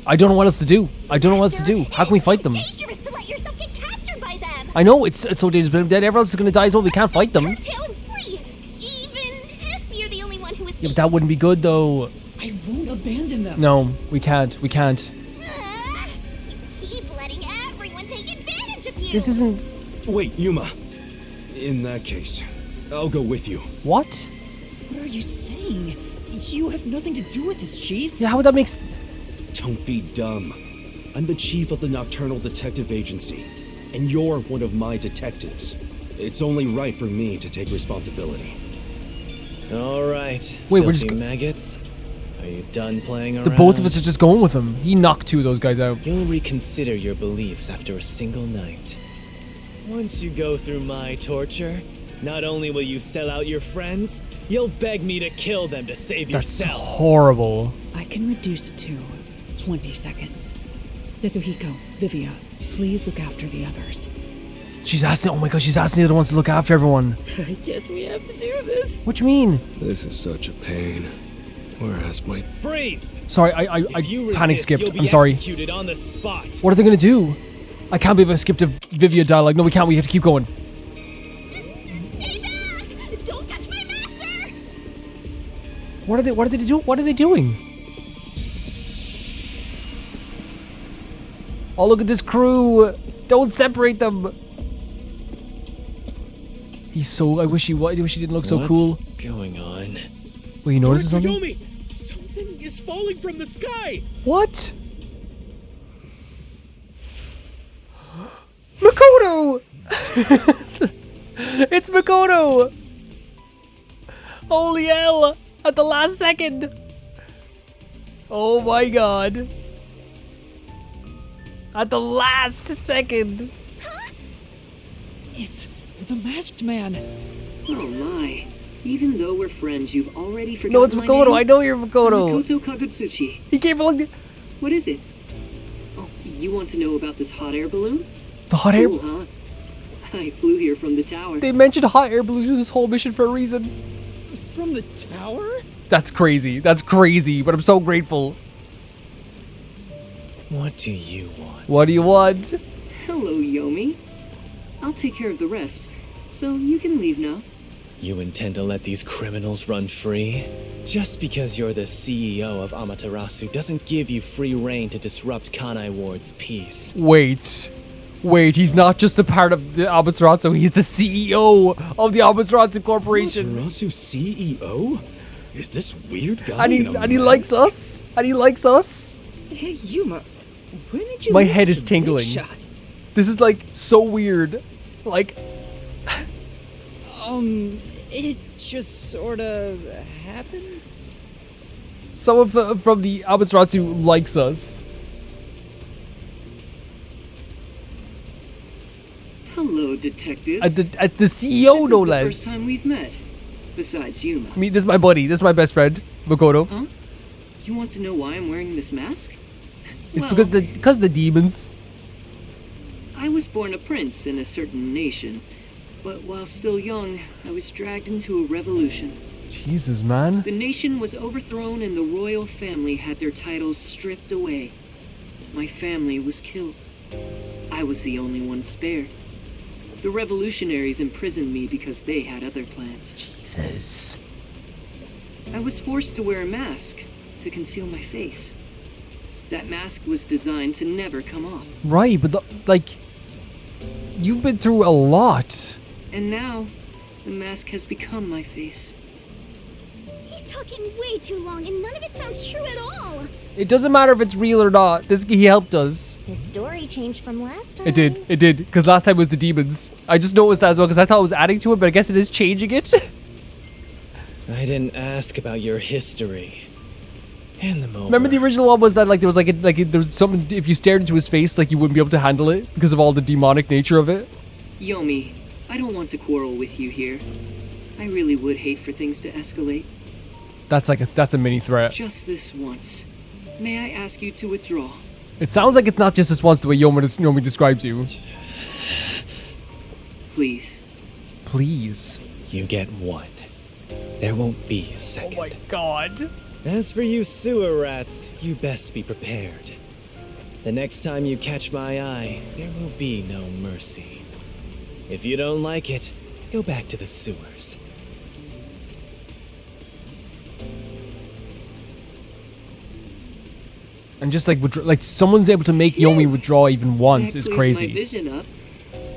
I don't know what else to do. I don't know what else to do. How can we fight them? It's dangerous to let yourself get captured by them. I know it's so dangerous, but then everyone else is gonna die as well. We can't fight them. Turn tail and flee, even if you're the only one who escapes. Yeah, but that wouldn't be good though. I won't abandon them. No, we can't. We can't. You keep letting everyone take advantage of you. This isn't. Wait, Yuma. In that case, I'll go with you. What? What are you saying? You have nothing to do with this, Chief. Yeah, how would that make? Don't be dumb. I'm the chief of the Nocturnal Detective Agency, and you're one of my detectives. It's only right for me to take responsibility. All right. Wait, we're filthy just maggots. Are you done playing around? The both of us are just going with him. He knocked two of those guys out. You'll reconsider your beliefs after a single night. Once you go through my torture, not only will you sell out your friends, you'll beg me to kill them to save That's yourself. horrible. I can reduce it to 20 seconds. Yasuhiko, Vivia, please look after the others. She's asking. Oh my god, she's asking the other ones to look after everyone. I guess we have to do this. What you mean? This is such a pain. Whereas my... Freeze! Sorry, I If you panic resist, skipped. you'll be I'm sorry. executed on the spot. What are they gonna do? I can't believe I skipped a Vivia dialogue. No, we can't. We have to keep going. Stay back! Don't touch my master! What are they doing? What are they doing? Oh, look at this crew! Don't separate them. He's so. I wish he didn't look so cool. What's going on? Wait, you notice something? Yomi! Something is falling from the sky! What? Makoto! It's Makoto! Holy hell! At the last second! Oh my god! At the last second! It's the masked man. Oh my. Even though we're friends, you've already forgotten No, it's my Makoto. name? I know you're Makoto. Makoto Kagutsuchi. He came along. What is it? Oh, you want to know about this hot air balloon? The hot air. Cool, huh? I flew here from the tower. They mentioned hot air balloons in this whole mission for a reason. From the tower? That's crazy. That's crazy. But I'm so grateful. What do you want? What do you want? Hello, Yomi. I'll take care of the rest, so you can leave now. You intend to let these criminals run free? Just because you're the CEO of Amaterasu doesn't give you free reign to disrupt Kanai Ward's peace. Wait, he's not just a part of the Amaterasu, he's the CEO of the Amaterasu Corporation. Amaterasu CEO? Is this weird guy? And he likes us? And he likes us? Hey, Yuma. When did you My get head such is a big tingling. shot? This is like so weird. Like, It just sorta happened? Someone from the Amaterasu likes us. Hello, detectives. At the CEO, This no is the less. first time we've met. Besides Yuma. This is my buddy. This is my best friend, Makoto. Huh? You want to know why I'm wearing this mask? It's Well, because the demons. I was born a prince in a certain nation, but while still young, I was dragged into a revolution. Jesus, man. The nation was overthrown and the royal family had their titles stripped away. My family was killed. I was the only one spared. The revolutionaries imprisoned me because they had other plans. Jesus. I was forced to wear a mask to conceal my face. That mask was designed to never come off. Right, but like, you've been through a lot. And now, the mask has become my face. He's talking way too long, and none of it sounds true at all. It doesn't matter if it's real or not. He helped us. His story changed from last time. It did. Because last time was the demons. I just noticed that as well because I thought it was adding to it, but I guess it is changing it. I didn't ask about your history. Hand them over. Remember the original one was that like there was there was something, if you stared into his face, like you wouldn't be able to handle it because of all the demonic nature of it. Yomi, I don't want to quarrel with you here. I really would hate for things to escalate. That's a mini threat. Just this once. May I ask you to withdraw? It sounds like it's not just this once the way Yomi describes you. Please. Please. You get one. There won't be a second. Oh my god. As for you sewer rats, you best be prepared. The next time you catch my eye, there will be no mercy. If you don't like it, go back to the sewers. And just like someone's able to make Yomi withdraw even once That is clears crazy. my vision up.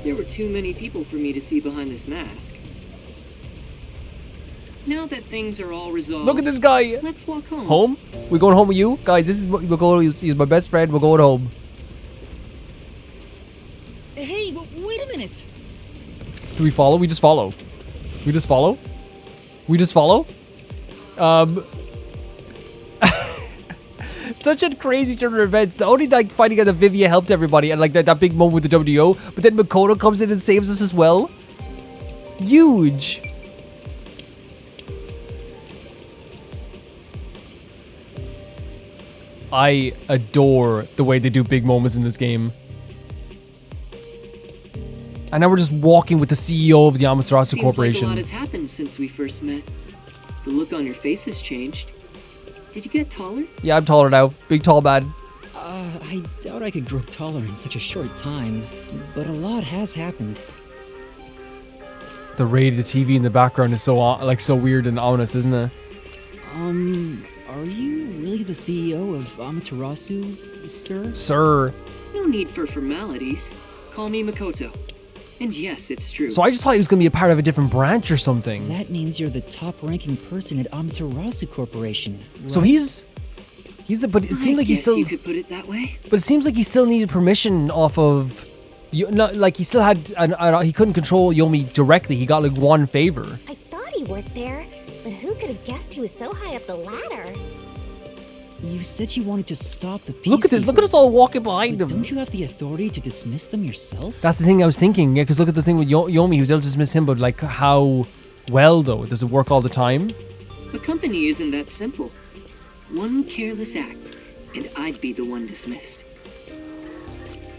There were too many people for me to see behind this mask. Now that things are all resolved, Look at this guy. let's walk home. Home? We're going home with you? Guys, this is Makoto. He's my best friend. We're going home. Hey, wait a minute! Do we follow? We just follow. We just follow? We just follow? Such a crazy turn of events. The only like finding out that Vivia helped everybody and like that big moment with the WDO, but then Makoto comes in and saves us as well. Huge. I adore the way they do big moments in this game. And now we're just walking with the CEO of the Amaterasu Seems Corporation. like a lot has happened since we first met. The look on your face has changed. Did you get taller? Yeah, I'm taller now. Big tall man. I doubt I could grow taller in such a short time, but a lot has happened. The rated TV in the background is so weird and ominous, isn't it? Are you really the CEO of Amaterasu, sir? Sir. No need for formalities. Call me Makoto. And yes, it's true. So I just thought he was going to be a part of a different branch or something. That means you're the top-ranking person at Amaterasu Corporation. Right? So he's the, but it seemed like he guess still, you could put it that way. but it seems like he still needed permission off of, not like he still had, he couldn't control Yomi directly. He got like one favor. I thought he worked there, but who could have guessed he was so high up the ladder? You said you wanted to stop the Look at this. Look at us peacekeepers, all walking behind but him. Don't you have the authority to dismiss them yourself? That's the thing I was thinking. Yeah, because look at the thing with Yomi. He was able to dismiss him, but like how well though? Does it work all the time? A company isn't that simple. One careless act, and I'd be the one dismissed.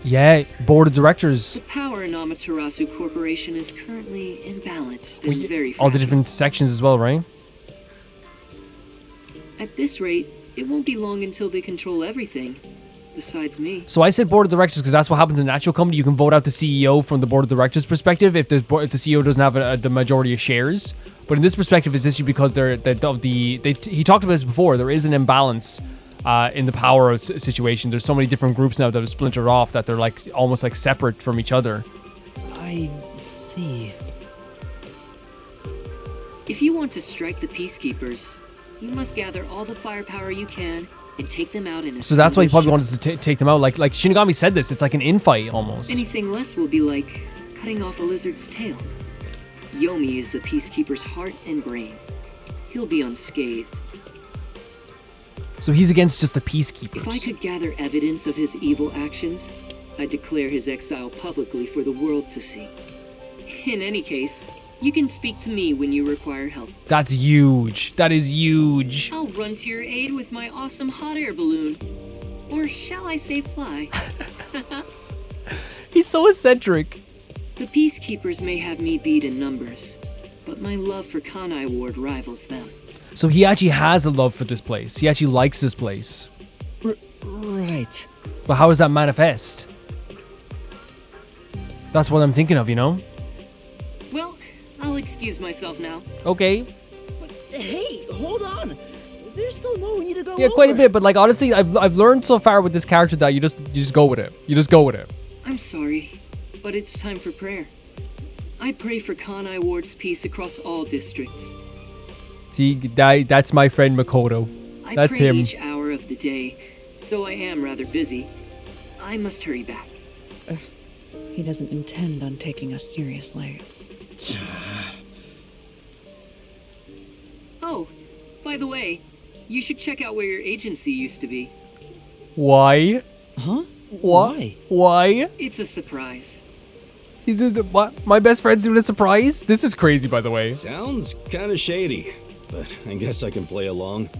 Yeah, board of directors. The power in Amaterasu Corporation is currently imbalanced and very All the fragile. different sections as well, right? At this rate, it won't be long until they control everything, besides me. So I said board of directors because that's what happens in an actual company. You can vote out the CEO from the board of directors perspective if the CEO doesn't have the majority of shares. But in this perspective, it's issue because he talked about this before. There is an imbalance in the power situation. There's so many different groups now that have splintered off that they're like almost like separate from each other. I see. If you want to strike the peacekeepers, you must gather all the firepower you can and take them out in a So that's why he single probably shot. wanted to take them out. Like Shinigami said this. It's like an infight almost. Anything less will be like cutting off a lizard's tail. Yomi is the Peacekeeper's heart and brain. He'll be unscathed. So he's against just the If I peacekeepers. could gather evidence of his evil actions, I'd declare his exile publicly for the world to see. In any case, you can speak to me when you require help. That's huge. That is huge. I'll run to your aid with my awesome hot air balloon. Or shall I say fly? He's so eccentric. The Peacekeepers may have me beat in numbers, but my love for Kanai Ward rivals them. So he actually has a love for this place. He actually likes this place. Right. But how does that manifest? That's what I'm thinking of, you know? Well, I'll excuse myself now. Okay. Hey, hold on. There's still more we need to go Yeah, quite a over. bit, but like honestly, I've learned so far with this character that you just go with it. You just go with it. I'm sorry, but it's time for prayer. I pray for Kanai Ward's peace across all districts. See, that's my friend Makoto. I That's pray him. each hour of the day, so I am rather busy. I must hurry back. He doesn't intend on taking us seriously. Oh, by the way, you should check out where your agency used to be. Why? Huh? What? Why? Why? It's a surprise. He's doing what? My best friend's doing a surprise? This is crazy, by the way. Sounds kinda shady, but I guess I can play along.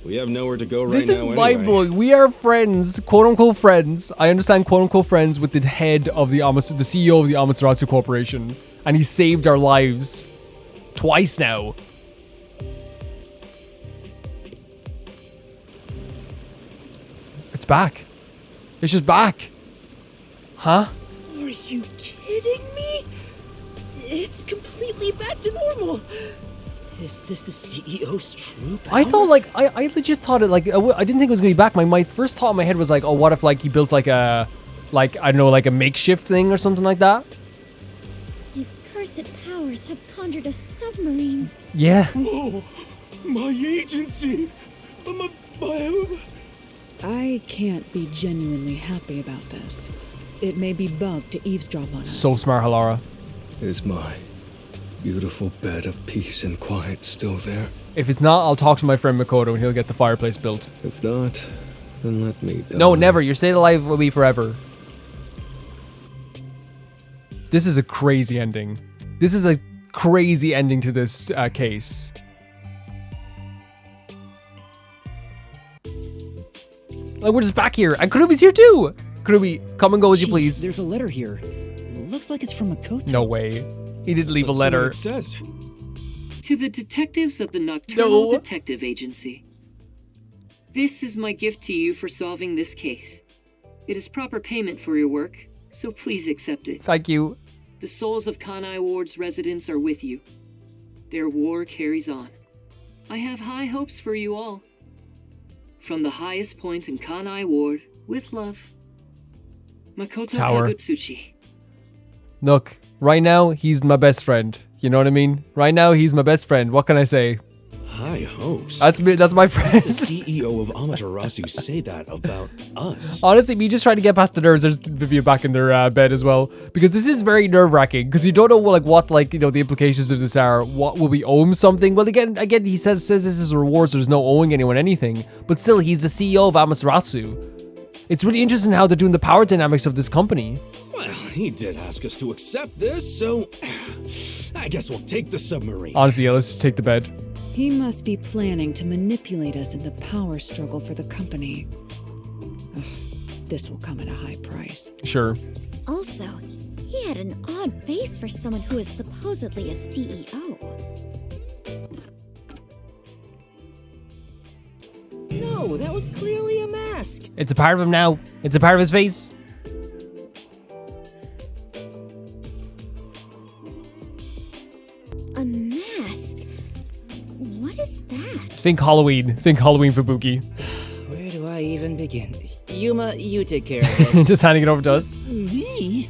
We have nowhere to go right This now is anyway. mind-blowing. We are friends, quote-unquote friends. I understand quote-unquote friends with the head of the CEO of the Amaterasu Corporation. And he saved our lives. Twice now. It's back. It's just back. Huh? Are you kidding me? It's completely back to normal. Is this the CEO's true power? I thought like I legit thought it like I didn't think it was gonna be back. My first thought in my head was like, oh, what if like he built like a I don't know, like a makeshift thing or something like that. His cursed powers have conjured a submarine. Yeah. Oh, my agency. I can't be genuinely happy about this. It may be bugged to eavesdrop on us. So smart, Halara. Is my beautiful bed of peace and quiet still there? If it's not, I'll talk to my friend Makoto and he'll get the fireplace built. If not, then let me die. No, never. You're staying alive with me forever. This is a crazy ending. This is a crazy ending to this case. Like, we're just back here. And Kurumi's here too. Kurumi, come and go as you Jeez, please. There's a letter here. Looks like it's from Makoto. No way. He didn't leave a Let's see what letter. it says. To the detectives of the Nocturnal No. Detective Agency. This is my gift to you for solving this case. It is proper payment for your work, so please accept it. Thank you. The souls of Kanai Ward's residents are with you. Their war carries on. I have high hopes for you all. From the highest point in Kanai Ward, with love, Makoto Tower. Kagutsuchi. Look, right now, he's my best friend. You know what I mean? Right now, he's my best friend. What can I say? High hopes. That's me. That's my The friend. CEO of Amaterasu say that about us. Honestly, me just trying to get past the nerves. There's Vivia back in their bed as well, because this is very nerve-wracking. Because you don't know what the implications of this are. What will we owe him something? Well, again, he says this is a reward, so there's no owing anyone anything. But still, he's the CEO of Amaterasu. It's really interesting how they're doing the power dynamics of this company. Well, he did ask us to accept this, so I guess we'll take the submarine. Honestly, yeah, let's just take the bed. He must be planning to manipulate us in the power struggle for the company. Ugh, this will come at a high price. Sure. Also, he had an odd face for someone who is supposedly a CEO. No, that was clearly a mask. It's a part of him now. It's a part of his face. A mask? What is that? Think Halloween. Think Halloween Fubuki. Where do I even begin? Yuma, you take care of this. Just handing it over to us. Me?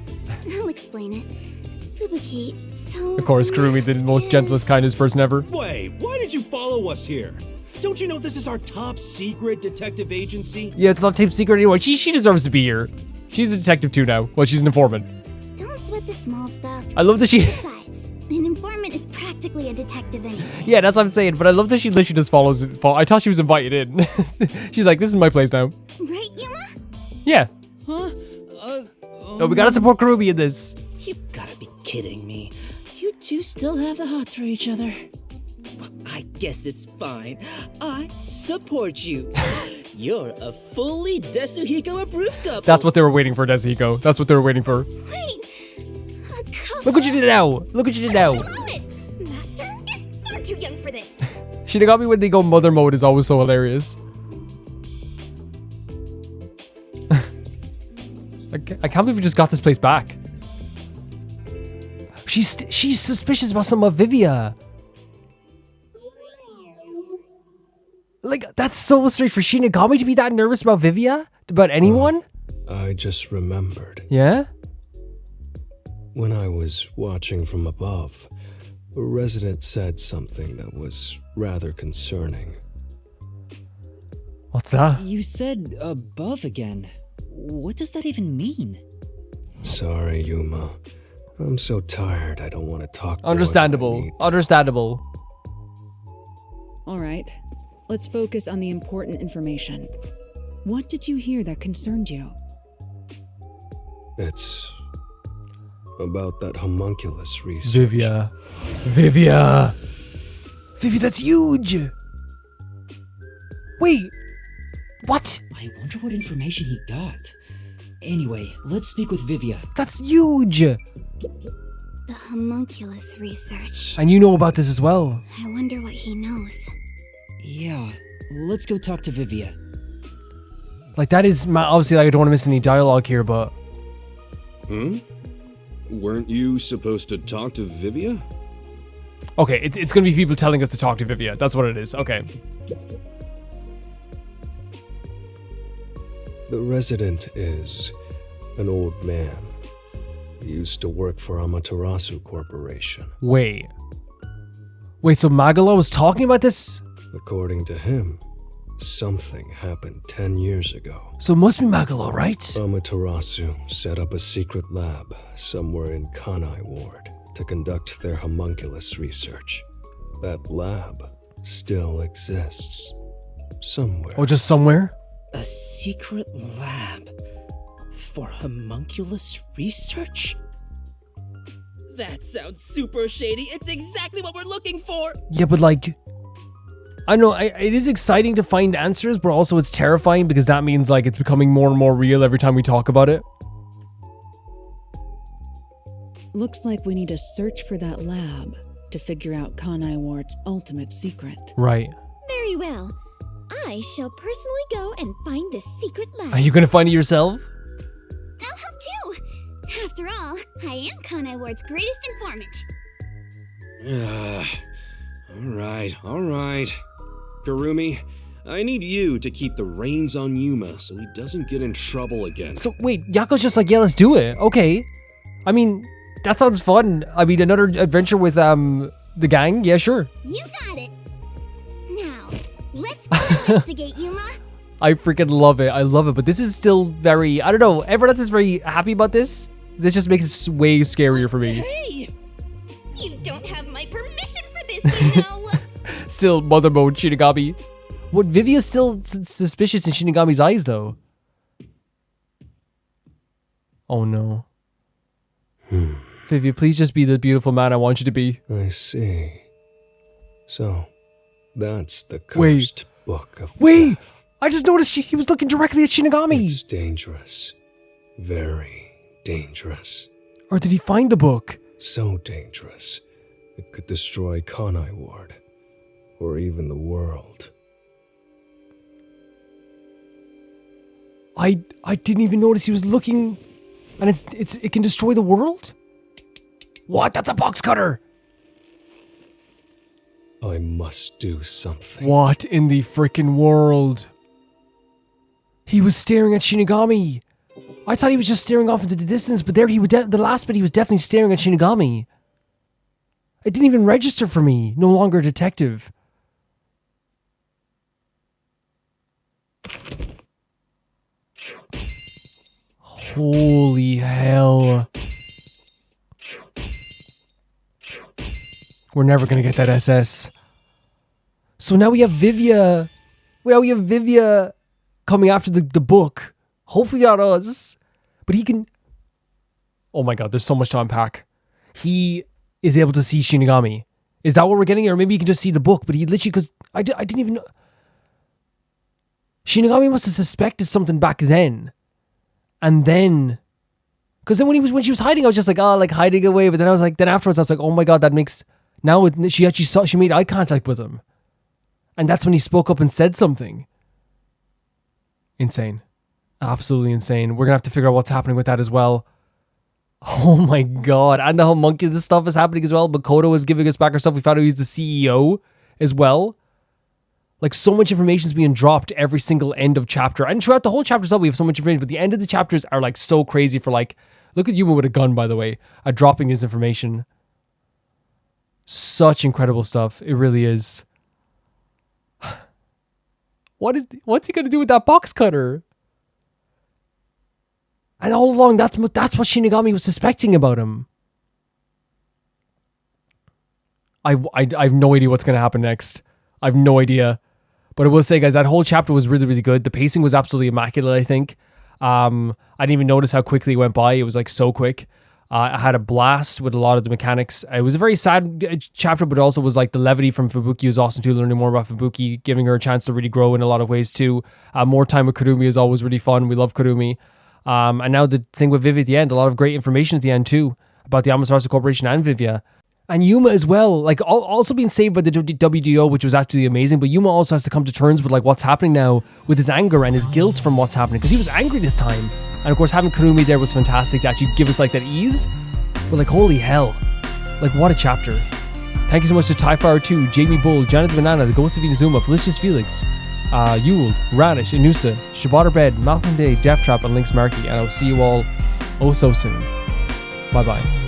I'll explain it. Fubuki, so... Of course, Kurumi, the most gentlest, kindest person ever. Wait, why did you follow us here? Don't you know this is our top secret detective agency? Yeah, it's not top secret anymore. She deserves to be here. She's a detective too now. Well, she's an informant. Don't sweat the small stuff. I love that she... Besides, an informant informant is practically a detective anyway. Yeah, that's what I'm saying. But I love that she literally just follows it. I thought she was invited in. She's like, this is my place now. Right, Yuma? Yeah. Huh? No, we gotta support Karubi in this. You gotta be kidding me. You two still have the hots for each other. Well, I guess it's fine. I support you. You're a fully Desuhiko approved couple. That's what they were waiting for, Desihiko. That's what they were waiting for. Wait! A couple? Look what you did now. Look what you did now. I love it! Master is far too young for this. Shinigami when they go mother mode is always so hilarious. I can't believe we just got this place back. She's suspicious about some of Vivia. Like, that's so strange for Shinigami to be that nervous about Vivia? About anyone? I just remembered. Yeah? When I was watching from above, a resident said something that was rather concerning. What's that? You said above again. What does that even mean? Sorry, Yuma. I'm so tired I don't want to talk. Understandable. Understandable. All right, let's focus on the important information. What did you hear that concerned you? It's about that homunculus research. Vivia. Vivia! Vivia, that's huge! Wait! What? I wonder what information he got. Anyway, let's speak with Vivia. That's huge! The homunculus research. And you know about this as well. I wonder what he knows. Yeah, let's go talk to Vivia. Like, that is... Obviously, like, I don't want to miss any dialogue here, but... Hmm? Weren't you supposed to talk to Vivia? Okay, it's gonna be people telling us to talk to Vivia. That's what it is. Okay. The resident is an old man. He used to work for Amaterasu Corporation. Wait, so Magala was talking about this? According to him, something happened 10 years ago. So it must be Magala, right? Amaterasu set up a secret lab somewhere in Kanai Ward to conduct their homunculus research. That lab still exists. Somewhere. Oh, just somewhere? A secret lab for homunculus research? That sounds super shady. It's exactly what we're looking for. Yeah, but like... I know, it is exciting to find answers, but also it's terrifying because that means like it's becoming more and more real every time we talk about it. Looks like we need to search for that lab to figure out Kanai Ward's ultimate secret. Right. Very well. I shall personally go and find this secret lab. Are you gonna find it yourself? I'll help too. After all, I am Kanai Ward's greatest informant. All right. Karumi, I need you to keep the reins on Yuma so he doesn't get in trouble again. So wait, Yako's just like, yeah, let's do it. Okay. I mean, that sounds fun. I mean, another adventure with the gang? Yeah, sure. You got it. Now, let's investigate, Yuma. I freaking love it. I love it. But this is still very, I don't know. Everyone else is very happy about this. This just makes it way scarier for me. Hey! You don't have my permission for this, you know. Still mother mode, Shinigami. What, Vivia's still suspicious in Shinigami's eyes, though? Oh, no. Vivia, please just be the beautiful man I want you to be. I see. So, that's the cursed book of Wait! death. I just noticed he was looking directly at Shinigami. It's dangerous. Very dangerous. Or did he find the book? So dangerous, it could destroy Kanai Ward. Or even the world. I didn't even notice he was looking, and it can destroy the world? What? That's a box cutter! I must do something. What in the freaking world? He was staring at Shinigami. I thought he was just staring off into the distance, but there he would. The last bit, he was definitely staring at Shinigami. It didn't even register for me. No longer a detective. Holy hell. We're never gonna get that SS. So now we have Vivia. Now we have Vivia coming after the book. Hopefully not us. But he can... Oh my god, there's so much to unpack. He is able to see Shinigami. Is that what we're getting? Or maybe he can just see the book, but he literally... Because I didn't even know... Shinigami must have suspected something back then. And then... Because then when she was hiding, I was just like, oh, like hiding away. But then I was like... Then afterwards, I was like, oh my god, that makes... Now she actually saw... She made eye contact with him. And that's when he spoke up and said something. Insane. Absolutely insane. We're going to have to figure out what's happening with that as well. Oh my god. And the homunculus stuff is happening as well. Makoto is giving us back our stuff. We found out he's the CEO as well. Like, so much information is being dropped every single end of chapter. And throughout the whole chapter itself, we have so much information. But the end of the chapters are like so crazy for like... Look at Yuma with a gun, by the way. At dropping his information. Such incredible stuff. It really is. What's he going to do with that box cutter? And all along, that's what Shinigami was suspecting about him. I have no idea what's going to happen next. I have no idea. But I will say, guys, that whole chapter was really, really good. The pacing was absolutely immaculate, I think. I didn't even notice how quickly it went by. It was like so quick. I had a blast with a lot of the mechanics. It was a very sad chapter, but also was like the levity from Fubuki was awesome too. Learning more about Fubuki, giving her a chance to really grow in a lot of ways too. More time with Kurumi is always really fun. We love Kurumi. And now the thing with Vivia at the end, a lot of great information at the end too about the Amaterasu Corporation and Vivia. And Yuma as well, like also being saved by the WDO, which was actually amazing. But Yuma also has to come to terms with like what's happening now with his anger and his guilt from what's happening, because he was angry this time. And of course, having Kurumi there was fantastic to actually give us like that ease. But like, holy hell, like what a chapter! Thank you so much to Tyfire 2, Jamie Bull, Jonathan Banana, the Ghost of Inazuma, Felicious Felix, Yule, Radish, Inusa, Shibata Bed, Malcolm Day, Death Trap, and Lynx Markey. And I'll see you all oh so soon. Bye bye.